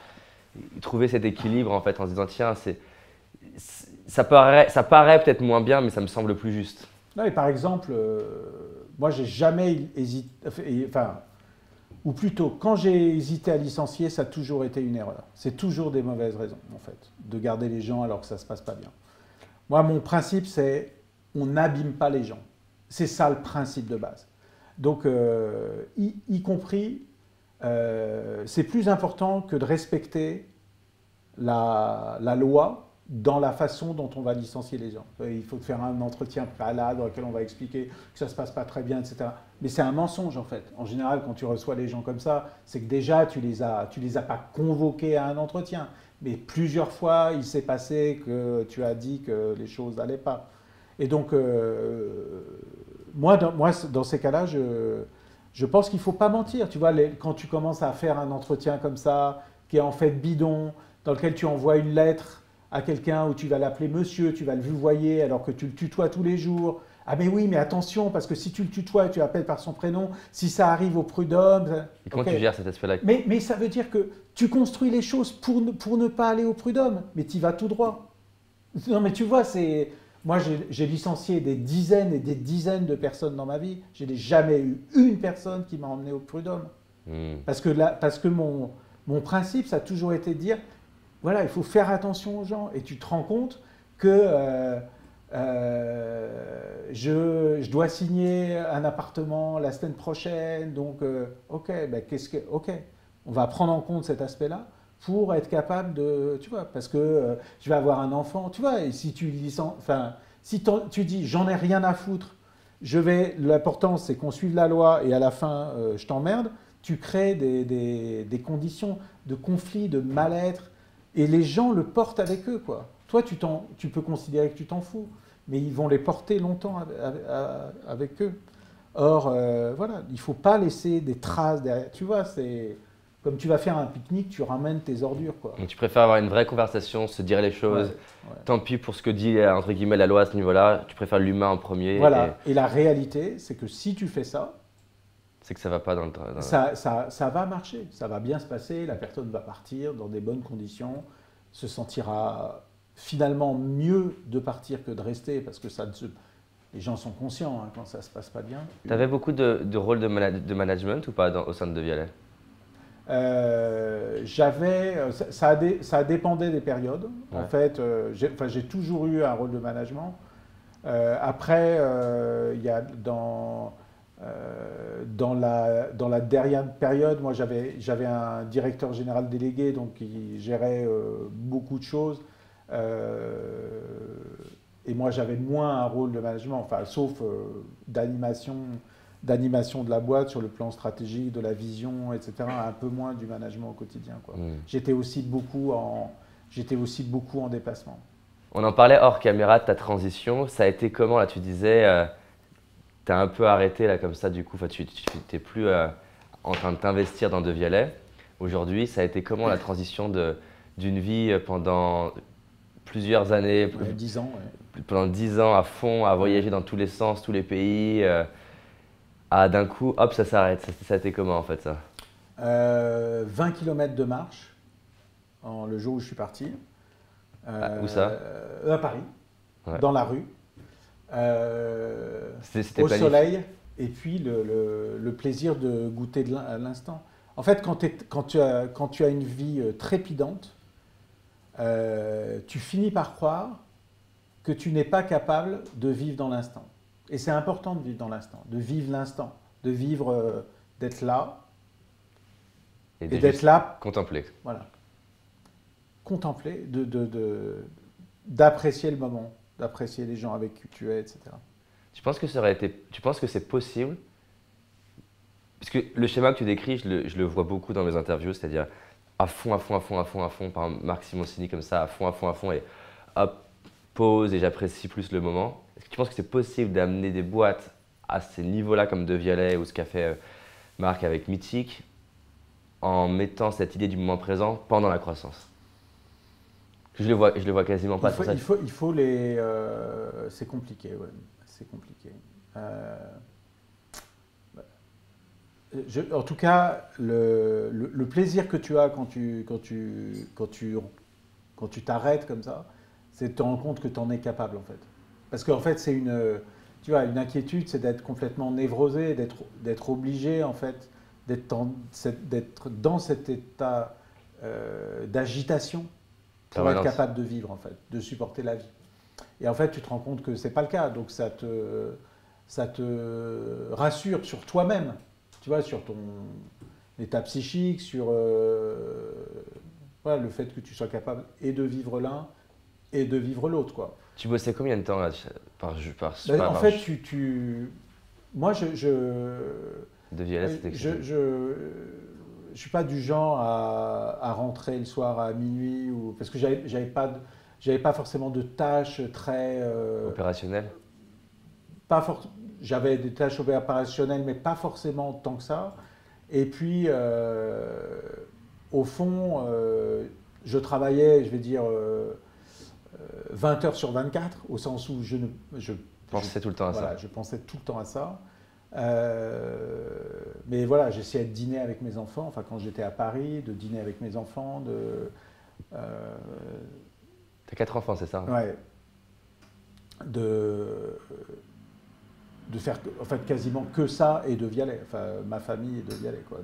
trouver cet équilibre en fait en se disant tiens, ça paraît peut-être moins bien, mais ça me semble plus juste. Non, et par exemple, moi j'ai jamais hésité, enfin, ou plutôt quand j'ai hésité à licencier, ça a toujours été une erreur. C'est toujours des mauvaises raisons en fait, de garder les gens alors que ça se passe pas bien. Moi, mon principe, c'est on n'abîme pas les gens. C'est ça le principe de base. Donc, y compris, c'est plus important que de respecter la loi dans la façon dont on va licencier les gens. Il faut faire un entretien préalable dans lequel on va expliquer que ça ne se passe pas très bien, etc. Mais c'est un mensonge en fait. En général, quand tu reçois les gens comme ça, c'est que déjà tu les as pas convoqués à un entretien. Mais plusieurs fois, il s'est passé que tu as dit que les choses n'allaient pas. Et donc, moi, dans ces cas-là, je pense qu'il ne faut pas mentir. Tu vois, quand tu commences à faire un entretien comme ça, qui est en fait bidon, dans lequel tu envoies une lettre à quelqu'un où tu vas l'appeler monsieur, tu vas le vuvoyer alors que tu le tutoies tous les jours. Ah mais oui, mais attention, parce que si tu le tutoies et tu l'appelles par son prénom, si ça arrive au prud'homme… Et comment tu gères cet aspect-là? Mais ça veut dire que tu construis les choses pour ne pas aller au prud'homme, mais tu y vas tout droit. Non mais tu vois, c'est… Moi, j'ai licencié des dizaines et des dizaines de personnes dans ma vie. Je n'ai jamais eu une personne qui m'a emmené au prud'homme. Parce que mon principe, ça a toujours été de dire, voilà, il faut faire attention aux gens. Et tu te rends compte que je dois signer un appartement la semaine prochaine. Donc, ok, on va prendre en compte cet aspect-là pour être capable de, tu vois, parce que je vais avoir un enfant, tu vois, et si tu tu dis j'en ai rien à foutre, l'important c'est qu'on suive la loi et à la fin je t'emmerde, tu crées des conditions de conflit, de mal-être, et les gens le portent avec eux, quoi. Toi, tu peux considérer que tu t'en fous, mais ils vont les porter longtemps avec eux. Or, voilà, il ne faut pas laisser des traces derrière, tu vois, c'est… Comme tu vas faire un pique-nique, tu ramènes tes ordures, quoi. Donc tu préfères avoir une vraie conversation, se dire les choses. Ouais. Tant pis pour ce que dit entre guillemets la loi à ce niveau-là. Tu préfères l'humain en premier. Voilà. Et la réalité, c'est que si tu fais ça, c'est que ça va pas dans le ça va marcher, ça va bien se passer. La personne va partir dans des bonnes conditions, se sentira finalement mieux de partir que de rester, parce que les gens sont conscients hein, quand ça se passe pas bien. Tu avais beaucoup de rôles de management ou pas au sein de Devialet? Ça dépendait des périodes. Ouais. En fait, j'ai toujours eu un rôle de management. Après, il y a dans la dernière période, moi j'avais un directeur général délégué donc qui gérait beaucoup de choses. Et moi j'avais moins un rôle de management, enfin sauf d'animation de la boîte sur le plan stratégique, de la vision, etc. Un peu moins du management au quotidien, quoi. J'étais aussi beaucoup en déplacement. On en parlait hors caméra de ta transition. Ça a été comment là? Tu disais, tu as un peu arrêté là comme ça du coup. Tu n'es plus en train de t'investir dans Devialet. Aujourd'hui, ça a été comment la transition d'une vie pendant plusieurs années, 10 ans, ouais. Pendant 10 ans à fond, à voyager dans tous les sens, tous les pays. D'un coup, hop, ça s'arrête. Ça a été comment en fait ça? 20 km de marche le jour où je suis parti. Où ça? À Paris, ouais. Dans la rue, c'était au soleil, et puis le plaisir de goûter à l'instant. En fait, quand tu as une vie trépidante, tu finis par croire que tu n'es pas capable de vivre dans l'instant. Et c'est important de vivre dans l'instant, de vivre l'instant, de vivre, d'être là, et d'être là. Contempler. Voilà. Contempler, d'apprécier le moment, d'apprécier les gens avec qui tu es, etc. Tu penses que c'est possible? Parce que le schéma que tu décris, je le vois beaucoup dans mes interviews, c'est-à-dire à fond, par Marc Simoncini comme ça, à fond, et hop, pause et j'apprécie plus le moment. Est-ce que tu penses que c'est possible d'amener des boîtes à ces niveaux-là comme De Vialet ou ce qu'a fait Marc avec Mythique en mettant cette idée du moment présent pendant la croissance? Je le vois quasiment pas. Il faut les. C'est compliqué, ouais. C'est compliqué. En tout cas, le plaisir que tu as quand tu t'arrêtes comme ça, c'est de te rendre compte que tu en es capable en fait. Parce qu'en fait, tu vois, une inquiétude, c'est d'être complètement névrosé, d'être obligé en fait, d'être dans cet état d'agitation pour être capable de vivre en fait, de supporter la vie. Et en fait, tu te rends compte que c'est pas le cas, donc ça te rassure sur toi-même, tu vois, sur ton état psychique, sur voilà, le fait que tu sois capable et de vivre l'un et de vivre l'autre, quoi. Tu bossais combien de temps là, En fait, moi, De Vialet, c'était je suis pas du genre à rentrer le soir à minuit parce que j'avais pas forcément de tâches très opérationnel. J'avais des tâches opérationnelles, mais pas forcément tant que ça. Et puis, au fond, je travaillais, je vais dire, 20 heures sur 24, au sens où je pensais tout le temps à ça. Je pensais tout le temps à ça. Mais voilà, j'essayais de dîner avec mes enfants, enfin quand j'étais à Paris, de dîner avec mes enfants. T'as 4 enfants, c'est ça? Ouais. De faire en fait quasiment que ça et De Vialet, enfin ma famille et De Vialet, quoi.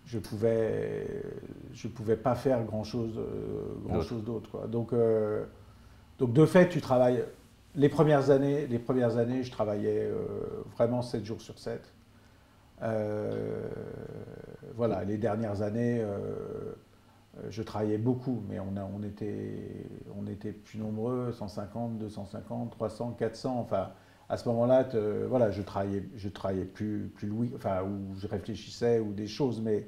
Je pouvais pas faire grand chose d'autre, quoi. Donc de fait, tu travailles. Les premières années, je travaillais vraiment 7 jours sur 7. Voilà, les dernières années, je travaillais beaucoup, mais on était plus nombreux, 150, 250, 300, 400. Enfin, à ce moment-là, voilà, je travaillais plus enfin, où je réfléchissais ou des choses, mais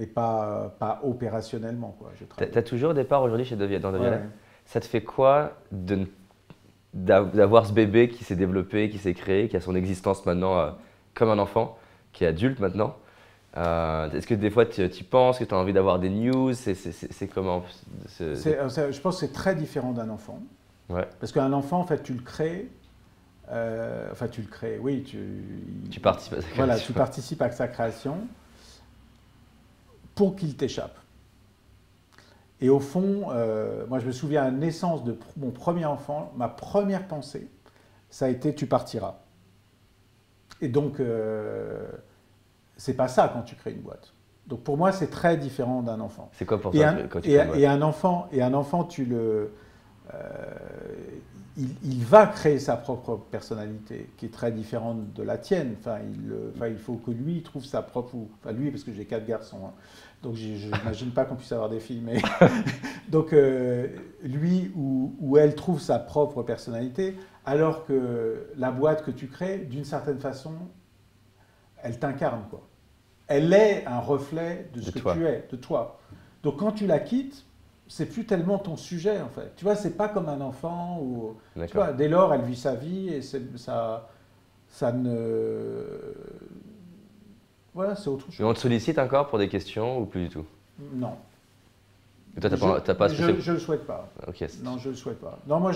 pas opérationnellement, quoi. Tu as toujours des parts aujourd'hui dans De Vialet? Ouais. Ça te fait quoi d'avoir ce bébé qui s'est développé, qui s'est créé, qui a son existence maintenant comme un enfant, qui est adulte maintenant? Est-ce que des fois tu penses que tu as envie d'avoir des news? C'est comment? Je pense que c'est très différent d'un enfant. Ouais. Parce qu'un enfant, en fait, tu le crées. Oui. Tu participes à sa création. Voilà, tu participes à sa création pour qu'il t'échappe. Et au fond, moi je me souviens à la naissance de mon premier enfant, ma première pensée, ça a été tu partiras. Et donc, c'est pas ça quand tu crées une boîte. Donc pour moi, c'est très différent d'un enfant. C'est quoi pour toi quand tu crées une boîte? Et un enfant, il va créer sa propre personnalité, qui est très différente de la tienne. Il faut que lui il trouve sa propre. Enfin, lui, parce que j'ai 4 garçons. Hein. Donc, je n'imagine pas qu'on puisse avoir des filles. Mais donc, lui ou elle trouve sa propre personnalité, alors que la boîte que tu crées, d'une certaine façon, elle t'incarne, quoi. Elle est un reflet de ce que tu es, de toi. Donc, quand tu la quittes, c'est plus tellement ton sujet, en fait. Tu vois, c'est pas comme un enfant où, tu vois, dès lors, elle vit sa vie et ça ne... Voilà, c'est autre chose. Mais on te sollicite encore pour des questions ou plus du tout? Non. Et toi, t'as pas je le souhaite pas. Okay, non, je le souhaite pas. Non, moi,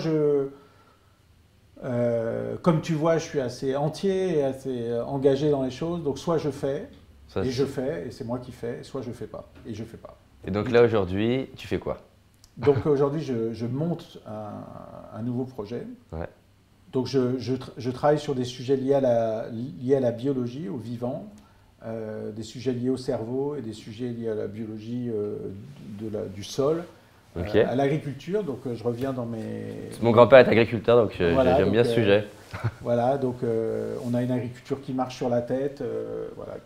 comme tu vois, je suis assez entier et assez engagé dans les choses. Donc, soit je fais, je fais, et c'est moi qui fais, soit je fais pas, et je fais pas. Et donc là, aujourd'hui, tu fais quoi? Donc aujourd'hui, je monte un nouveau projet. Ouais. Donc je travaille sur des sujets liés à la biologie, au vivant, des sujets liés au cerveau et des sujets liés à la biologie du sol, Okay. à l'agriculture. Donc je reviens dans mes... Mon grand-père est agriculteur, donc voilà, j'aime bien ce sujet. Voilà, donc on a une agriculture qui marche sur la tête, voilà,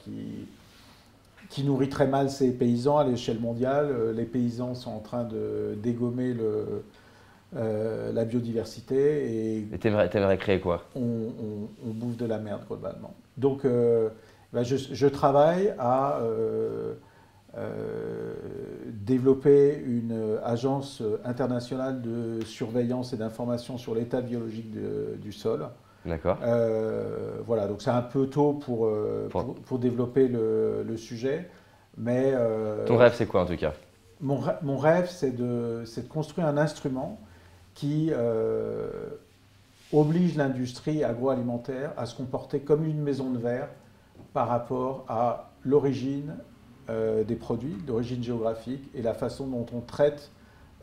qui nourrit très mal ses paysans à l'échelle mondiale. Les paysans sont en train de dégommer la biodiversité. Et t'aimerais créer quoi? on bouffe de la merde globalement. Donc je travaille à développer une agence internationale de surveillance et d'information sur l'état biologique du sol. D'accord. Voilà, donc c'est un peu tôt pour développer le sujet. Mais, Ton rêve, c'est quoi en tout cas? Mon rêve, c'est de construire un instrument qui oblige l'industrie agroalimentaire à se comporter comme une maison de verre par rapport à l'origine des produits, d'origine géographique, et la façon dont on traite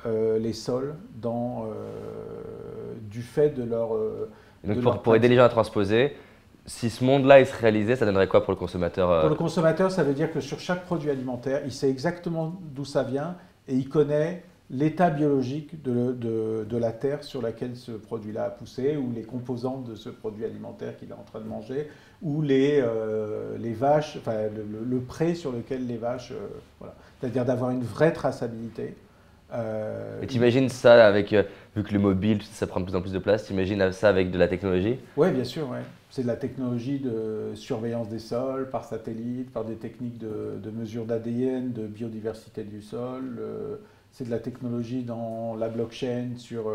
les sols du fait de leur... Donc pour aider les gens à transposer, si ce monde-là il se réalisait, ça donnerait quoi pour le consommateur? Pour le consommateur, ça veut dire que sur chaque produit alimentaire, il sait exactement d'où ça vient et il connaît l'état biologique de la terre sur laquelle ce produit-là a poussé, ou les composantes de ce produit alimentaire qu'il est en train de manger, ou les vaches, enfin le pré sur lequel les vaches... voilà. C'est-à-dire d'avoir une vraie traçabilité. Et t'imagines ça avec, vu que le mobile, ça prend de plus en plus de place, t'imagines ça avec de la technologie? Oui, bien sûr, ouais. C'est de la technologie de surveillance des sols par satellite, par des techniques de mesure d'ADN, de biodiversité du sol. C'est de la technologie dans la blockchain sur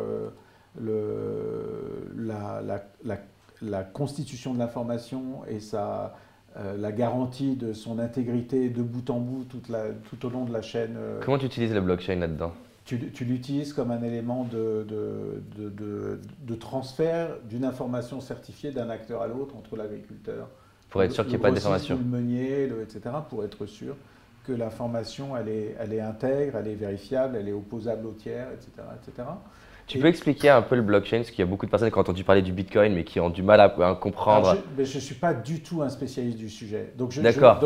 la constitution de l'information et la garantie de son intégrité de bout en bout tout au long de la chaîne. Comment tu utilises la blockchain là-dedans? Tu l'utilises comme un élément de transfert d'une information certifiée d'un acteur à l'autre entre l'agriculteur, pour être sûr qu'il n'y ait pas de déformation, le meunier, etc., pour être sûr que l'information elle est intègre, elle est vérifiable, elle est opposable au tiers, etc. etc. Tu peux expliquer un peu le blockchain, parce qu'il y a beaucoup de personnes qui ont entendu parler du Bitcoin, mais qui ont du mal à comprendre. Je ne suis pas du tout un spécialiste du sujet. D'accord.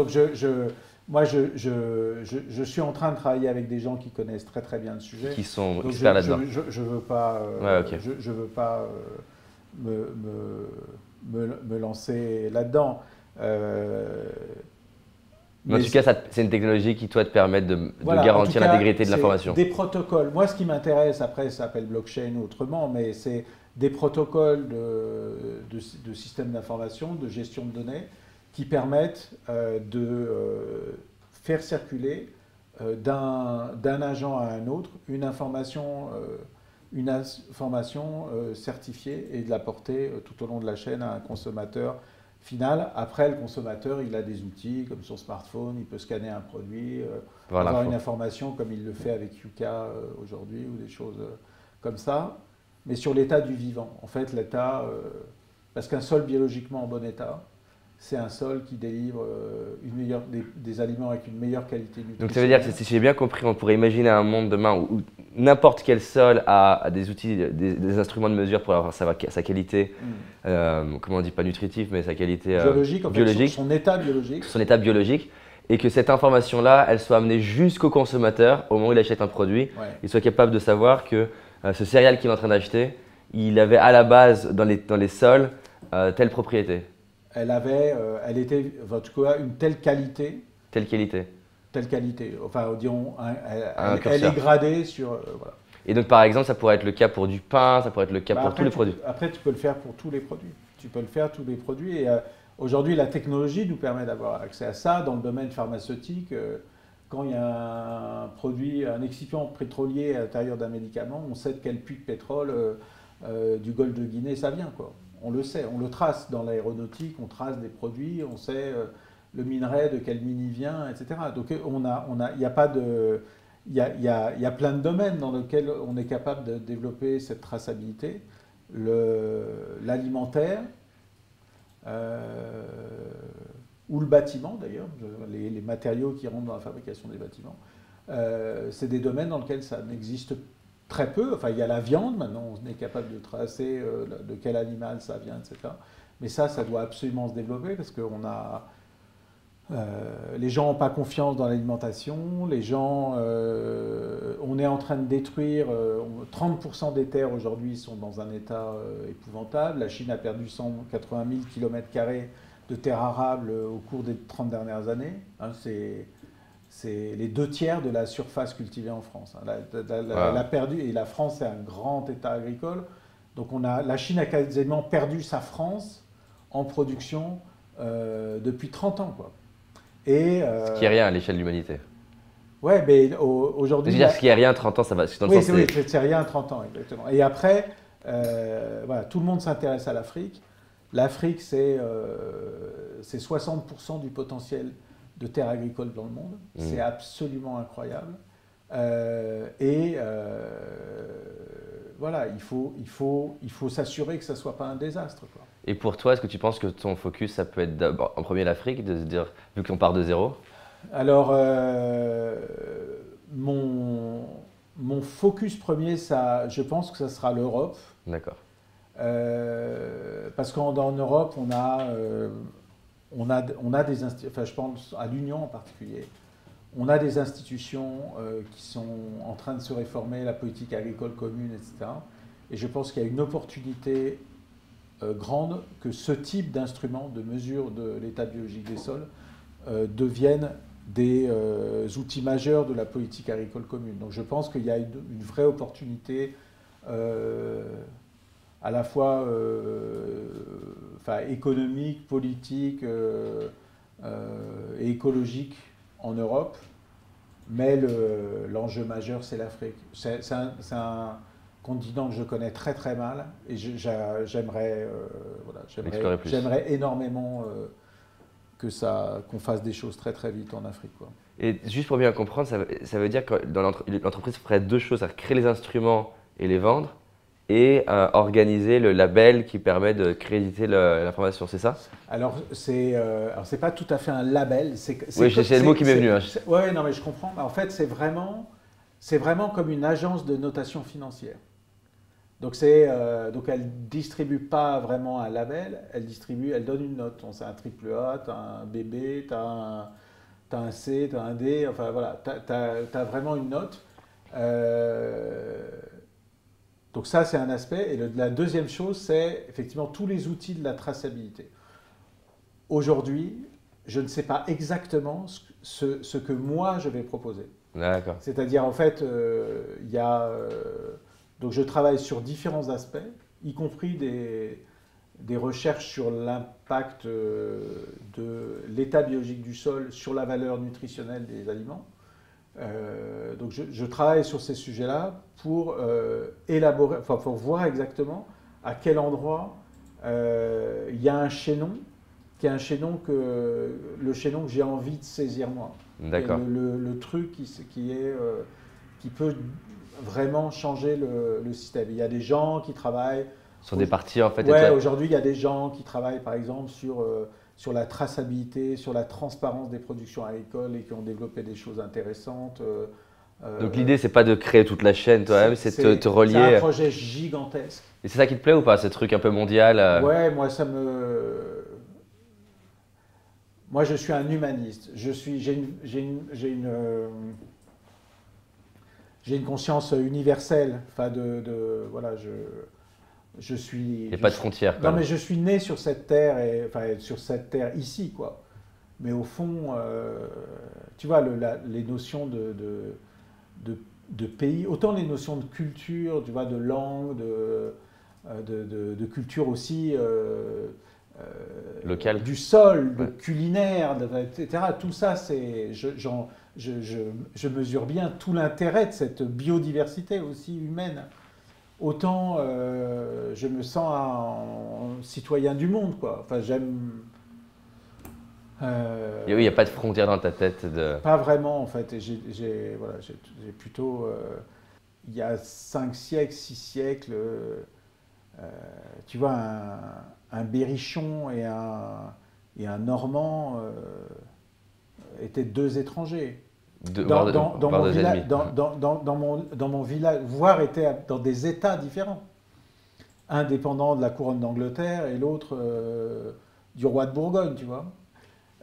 Moi, je suis en train de travailler avec des gens qui connaissent très très bien le sujet. Qui sont experts là-dedans. Je ne veux pas, okay. je veux pas me lancer là-dedans. Mais en tout cas, c'est une technologie qui, toi, te permet de garantir l'intégrité de l'information. Des protocoles. Moi, ce qui m'intéresse, après, ça s'appelle blockchain ou autrement, mais c'est des protocoles de systèmes d'information, de gestion de données, qui permettent de faire circuler d'un agent à un autre une information certifiée et de la porter tout au long de la chaîne à un consommateur final. Après, le consommateur, il a des outils comme son smartphone, il peut scanner un produit, avoir une information comme il le fait avec Yuka aujourd'hui ou des choses comme ça. Mais sur l'état du vivant, en fait, l'état, parce qu'un sol biologiquement en bon état, c'est un sol qui délivre des aliments avec une meilleure qualité nutritionnelle. Donc ça veut dire que si j'ai bien compris, on pourrait imaginer un monde demain où n'importe quel sol a des outils, des instruments de mesure pour avoir sa qualité, comment on dit, pas nutritive, mais sa qualité biologique, son état biologique. Son état biologique. Et que cette information-là, elle soit amenée jusqu'au consommateur au moment où il achète un produit. Ouais. Il soit capable de savoir que ce céréal qu'il est en train d'acheter, il avait à la base dans les sols telle propriété. Elle était, en tout cas, une telle qualité. Telle qualité. Telle qualité. Enfin, disons, elle est gradée sur. Voilà. Et donc, par exemple, ça pourrait être le cas pour du pain, ça pourrait être le cas pour tous les produits. Après, tu peux le faire pour tous les produits. Tu peux le faire tous les produits. Et aujourd'hui, la technologie nous permet d'avoir accès à ça. Dans le domaine pharmaceutique, quand il y a un produit, un excipient pétrolier à l'intérieur d'un médicament, on sait de quel puits de pétrole du golfe de Guinée ça vient, quoi. On le sait, on le trace dans l'aéronautique, on trace des produits, on sait le minerai de quelle mine il vient, etc. Donc il y a pas de, il y a plein de domaines dans lesquels on est capable de développer cette traçabilité. L'alimentaire ou le bâtiment d'ailleurs, les matériaux qui rentrent dans la fabrication des bâtiments, c'est des domaines dans lesquels ça n'existe pas. Très peu, enfin il y a la viande, maintenant on est capable de tracer de quel animal ça vient, etc. Mais ça doit absolument se développer parce que les gens n'ont pas confiance dans l'alimentation, on est en train de détruire, 30% des terres aujourd'hui sont dans un état épouvantable. La Chine a perdu 180 000 km² de terres arables au cours des 30 dernières années. Hein, c'est les 2/3 de la surface cultivée en France. Elle a perdu, et la France est un grand état agricole. Donc la Chine a quasiment perdu sa France en production depuis 30 ans. Quoi. Ce qui est rien à l'échelle de l'humanité. Ouais, mais aujourd'hui. Je veux dire, ce qui est rien à 30 ans, ça va. Oui, c'est rien à 30 ans, exactement. Et après, voilà, tout le monde s'intéresse à l'Afrique. L'Afrique, c'est 60% du potentiel de terres agricoles dans le monde. C'est absolument incroyable. Voilà, il faut s'assurer que ça ne soit pas un désastre, quoi. Et pour toi, est-ce que tu penses que ton focus, ça peut être en premier l'Afrique, de se dire, vu qu'on part de zéro? Alors, mon focus premier, je pense que ça sera l'Europe. D'accord. Parce qu'en Europe, on a des institutions, enfin je pense à l'Union en particulier, on a des institutions qui sont en train de se réformer, la politique agricole commune, etc. Et je pense qu'il y a une opportunité grande que ce type d'instruments de mesure de l'état biologique des sols deviennent des outils majeurs de la politique agricole commune. Donc je pense qu'il y a une vraie opportunité à la fois économique, politique et écologique en Europe, mais l'enjeu majeur, c'est l'Afrique. C'est un continent que je connais très très mal et j'aimerais énormément qu'on fasse des choses très très vite en Afrique, quoi. Et juste pour bien comprendre, ça veut dire que l'entreprise ferait deux choses, c'est créer les instruments et les vendre, et organiser le label qui permet de créditer l'information, c'est ça? Alors, c'est pas tout à fait un label. Oui, c'est le mot qui m'est venu. Oui, non, mais je comprends. En fait, c'est vraiment comme une agence de notation financière. Donc, elle distribue pas vraiment un label, elle donne une note. C'est un triple A, tu as un BB, tu as un C, tu as un D, enfin voilà, tu as vraiment une note. Donc ça, c'est un aspect. Et la deuxième chose, c'est effectivement tous les outils de la traçabilité. Aujourd'hui, je ne sais pas exactement ce que moi, je vais proposer. D'accord. C'est-à-dire, en fait, donc je travaille sur différents aspects, y compris des recherches sur l'impact de l'état biologique du sol sur la valeur nutritionnelle des aliments. Donc je travaille sur ces sujets-là pour élaborer, enfin pour voir exactement à quel endroit il y a un chaînon, qui est le chaînon que j'ai envie de saisir moi. D'accord. Le truc qui peut vraiment changer le système. Il y a des gens qui travaillent sur des parties en fait. Ouais, aujourd'hui il y a des gens qui travaillent par exemple sur la traçabilité, sur la transparence des productions agricoles et qui ont développé des choses intéressantes. Donc l'idée, c'est pas de créer toute la chaîne toi-même, c'est de te relier. C'est un projet gigantesque. Et c'est ça qui te plaît ou pas, ce truc un peu mondial? Ouais, moi je suis un humaniste. J'ai une conscience universelle. Enfin voilà, je suis. Il n'y a pas de frontières. Non, mais je suis né sur cette terre, sur cette terre ici, quoi. Mais au fond, tu vois, les notions de pays, autant les notions de culture, tu vois, de langue, de culture aussi. Locale. Du sol, de culinaire, etc. Tout ça, je mesure bien tout l'intérêt de cette biodiversité aussi humaine. Autant je me sens un citoyen du monde, quoi. Enfin, j'aime. Oui, il n'y a pas de frontière dans ta tête. Pas vraiment, en fait. J'ai plutôt. Il y a 5 siècles, 6 siècles, tu vois, un Berrichon et un Normand étaient deux étrangers. Dans mon village, voire étaient dans des États différents. Un dépendant de la couronne d'Angleterre et l'autre du roi de Bourgogne, tu vois.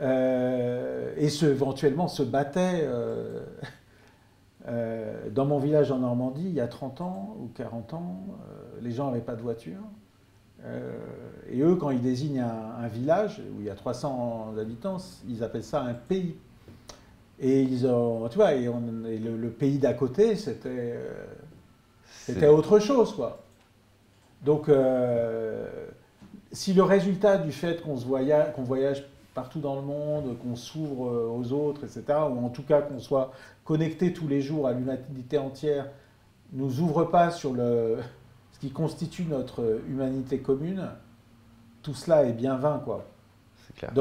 Et éventuellement se battaient. Dans mon village en Normandie, il y a 30 ans ou 40 ans, les gens n'avaient pas de voiture. Et eux, quand ils désignent un village où il y a 300 habitants, ils appellent ça un pays. Et ils ont, tu vois, le pays d'à côté, c'était autre chose, quoi. Donc, si le résultat du fait qu'on voyage partout dans le monde, qu'on s'ouvre aux autres, etc., ou en tout cas qu'on soit connecté tous les jours à l'humanité entière, nous ouvre pas sur ce qui constitue notre humanité commune, tout cela est bien vain, quoi. C'est clair.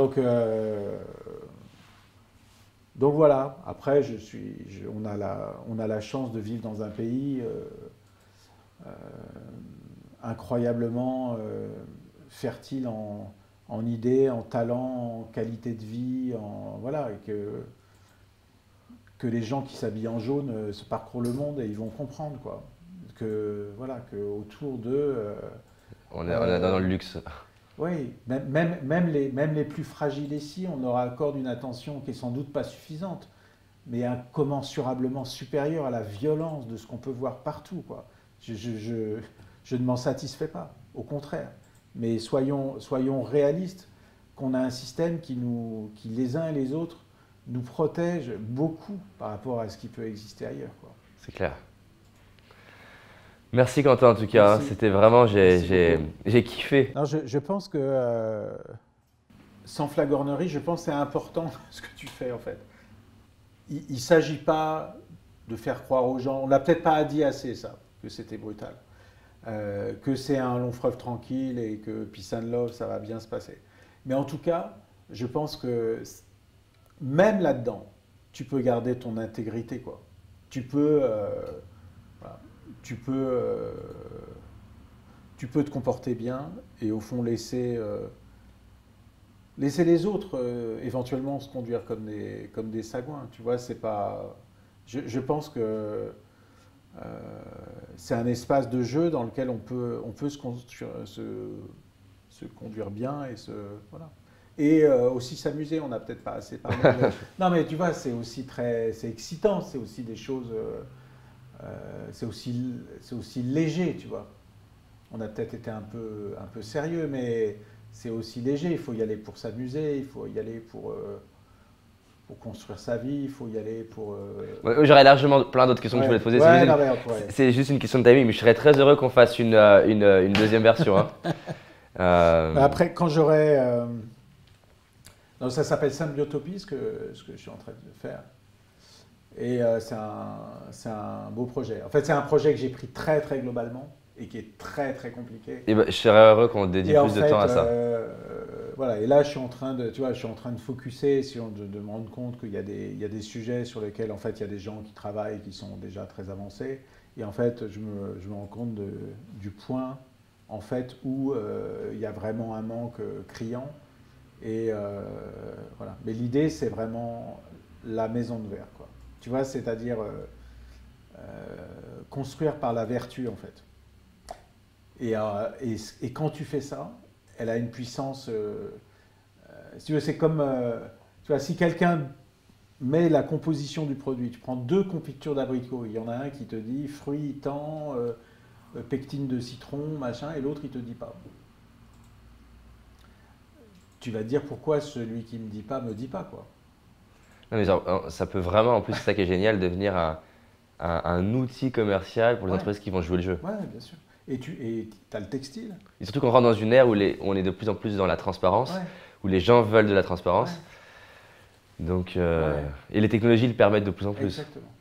Donc voilà, après on a la chance de vivre dans un pays incroyablement fertile en idées, en talents, en qualité de vie, voilà, et que les gens qui s'habillent en jaune se parcourent le monde et ils vont comprendre, quoi. Voilà, que autour d'eux. On est dans le luxe. Oui, même les plus fragiles ici, on leur accorde une attention qui est sans doute pas suffisante, mais incommensurablement supérieure à la violence de ce qu'on peut voir partout, quoi. Je ne m'en satisfais pas, au contraire. Mais soyons réalistes, qu'on a un système qui les uns et les autres, nous protège beaucoup par rapport à ce qui peut exister ailleurs, quoi. C'est clair. Merci Quentin en tout cas, Merci. c'était vraiment, Merci j'ai kiffé. Non, je pense que, sans flagornerie, je pense que c'est important ce que tu fais en fait. Il ne s'agit pas de faire croire aux gens, on n'a peut-être pas dit assez ça, que c'était brutal, que c'est un long fleuve tranquille et que peace and love, ça va bien se passer. Mais en tout cas, je pense que même là-dedans, tu peux garder ton intégrité, quoi. Tu peux, voilà, tu peux te comporter bien et au fond laisser les autres éventuellement se conduire comme des sagouins. Tu vois, c'est pas. Je pense que c'est un espace de jeu dans lequel on peut se conduire bien et voilà. Et aussi s'amuser, on n'a peut-être pas assez parlé. Non, mais tu vois, c'est excitant, c'est aussi des choses, c'est aussi léger, tu vois. On a peut-être été un peu sérieux, mais c'est aussi léger. Il faut y aller pour s'amuser, il faut y aller pour construire sa vie, il faut y aller pour. Ouais, j'aurais largement plein d'autres questions que je voulais te poser. Ouais, c'est juste une question de timing, mais je serais très heureux qu'on fasse une deuxième version. Hein. Après, quand j'aurai. Non, ça s'appelle Symbiotopie, ce que je suis en train de faire. Et c'est un beau projet. En fait, c'est un projet que j'ai pris très, très globalement et qui est très, très compliqué. Et je serais heureux qu'on dédie plus de temps à ça. Voilà, et là, je suis en train de focuser, de me rendre compte qu'il y a des sujets sur lesquels, en fait, il y a des gens qui travaillent, qui sont déjà très avancés. Et en fait, je me rends compte du point, en fait, où il y a vraiment un manque criant. Et voilà. Mais l'idée, c'est vraiment la maison de verre, quoi. Tu vois, c'est-à-dire construire par la vertu, en fait. Et quand tu fais ça, elle a une puissance. Si tu veux, c'est comme. Tu vois, si quelqu'un met la composition du produit, tu prends 2 confitures d'abricots, il y en a un qui te dit fruits tant, pectine de citron, machin, et l'autre, il te dit pas. Tu vas te dire pourquoi celui qui me dit pas, quoi. Non, mais genre, ça peut vraiment, en plus, c'est ça qui est génial, devenir un outil commercial pour les entreprises qui vont jouer le jeu. Ouais, bien sûr. Et tu as le textile. Et surtout qu'on rentre dans une ère où on est de plus en plus dans la transparence, où les gens veulent de la transparence. Ouais. Donc, et les technologies le permettent de plus en plus. Exactement.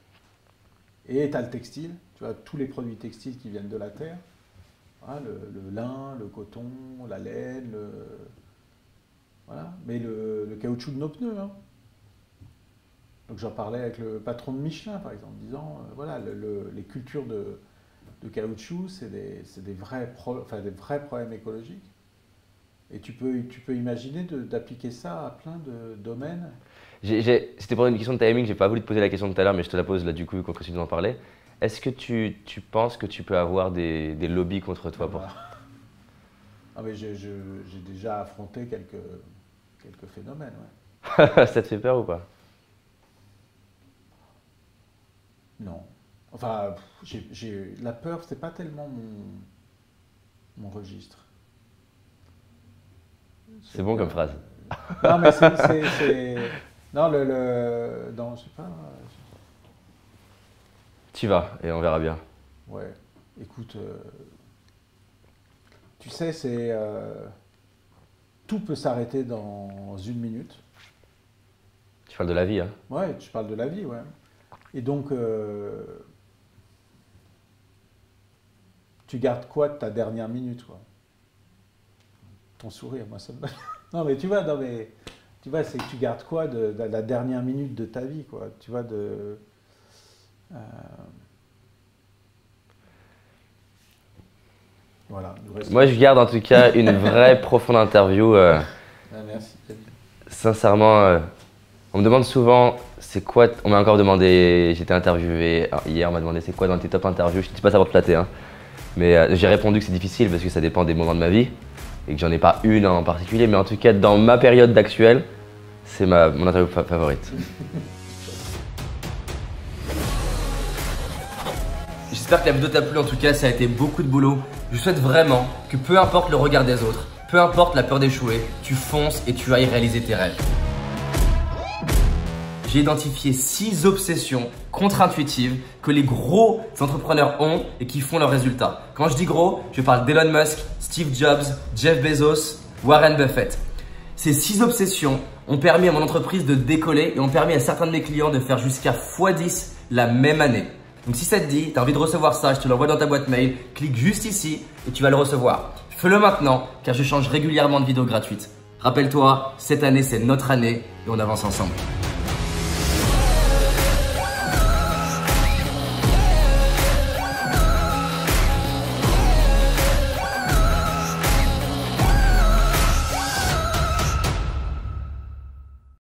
Et tu as le textile, tu vois, tous les produits textiles qui viennent de la terre, hein, le lin, le coton, la laine, voilà. Mais le caoutchouc de nos pneus. Hein. Donc j'en parlais avec le patron de Michelin, par exemple, disant, voilà, les cultures de caoutchouc, c'est des vrais problèmes écologiques. Et tu peux imaginer d'appliquer ça à plein de domaines. C'était pour une question de timing, j'ai pas voulu te poser la question tout à l'heure, mais je te la pose là du coup, qu'on continue d'en parler. Est-ce que tu penses que tu peux avoir des lobbies contre toi pour... Ah mais j'ai déjà affronté quelques phénomènes, ouais. Ça te fait peur ou pas? Non. Enfin, la peur, c'est pas tellement mon registre. C'est bon comme phrase. Non, mais non, non, je sais pas. Tu vas et on verra bien. Ouais. Écoute, tu sais, c'est tout peut s'arrêter dans 1 minute. Tu parles de la vie, hein? Ouais, je parle de la vie, ouais. Et donc, tu gardes quoi de ta dernière minute, quoi? Ton sourire, moi ça me... Non mais tu vois, c'est que tu gardes quoi de la dernière minute de ta vie, quoi? Tu vois, voilà. Moi, je garde en tout cas une vraie profonde interview. Ah, merci. Sincèrement, on me demande souvent, c'est quoi, on m'a encore demandé, j'étais interviewé hier, on m'a demandé c'est quoi dans tes top interviews. Je ne dis pas ça pour te flatter, hein, mais j'ai répondu que c'est difficile parce que ça dépend des moments de ma vie et que j'en ai pas une en particulier, mais en tout cas dans ma période d'actuelle, c'est mon interview favorite. J'espère que la vidéo t'a plu, en tout cas ça a été beaucoup de boulot. Je souhaite vraiment que peu importe le regard des autres, peu importe la peur d'échouer, tu fonces et tu ailles réaliser tes rêves. J'ai identifié 6 obsessions contre-intuitives que les gros entrepreneurs ont et qui font leurs résultats. Quand je dis gros, je parle d'Elon Musk, Steve Jobs, Jeff Bezos, Warren Buffett. Ces 6 obsessions ont permis à mon entreprise de décoller et ont permis à certains de mes clients de faire jusqu'à x10 la même année. Donc si ça te dit, tu as envie de recevoir ça, je te l'envoie dans ta boîte mail, clique juste ici et tu vas le recevoir. Fais-le maintenant car je change régulièrement de vidéos gratuites. Rappelle-toi, cette année c'est notre année et on avance ensemble.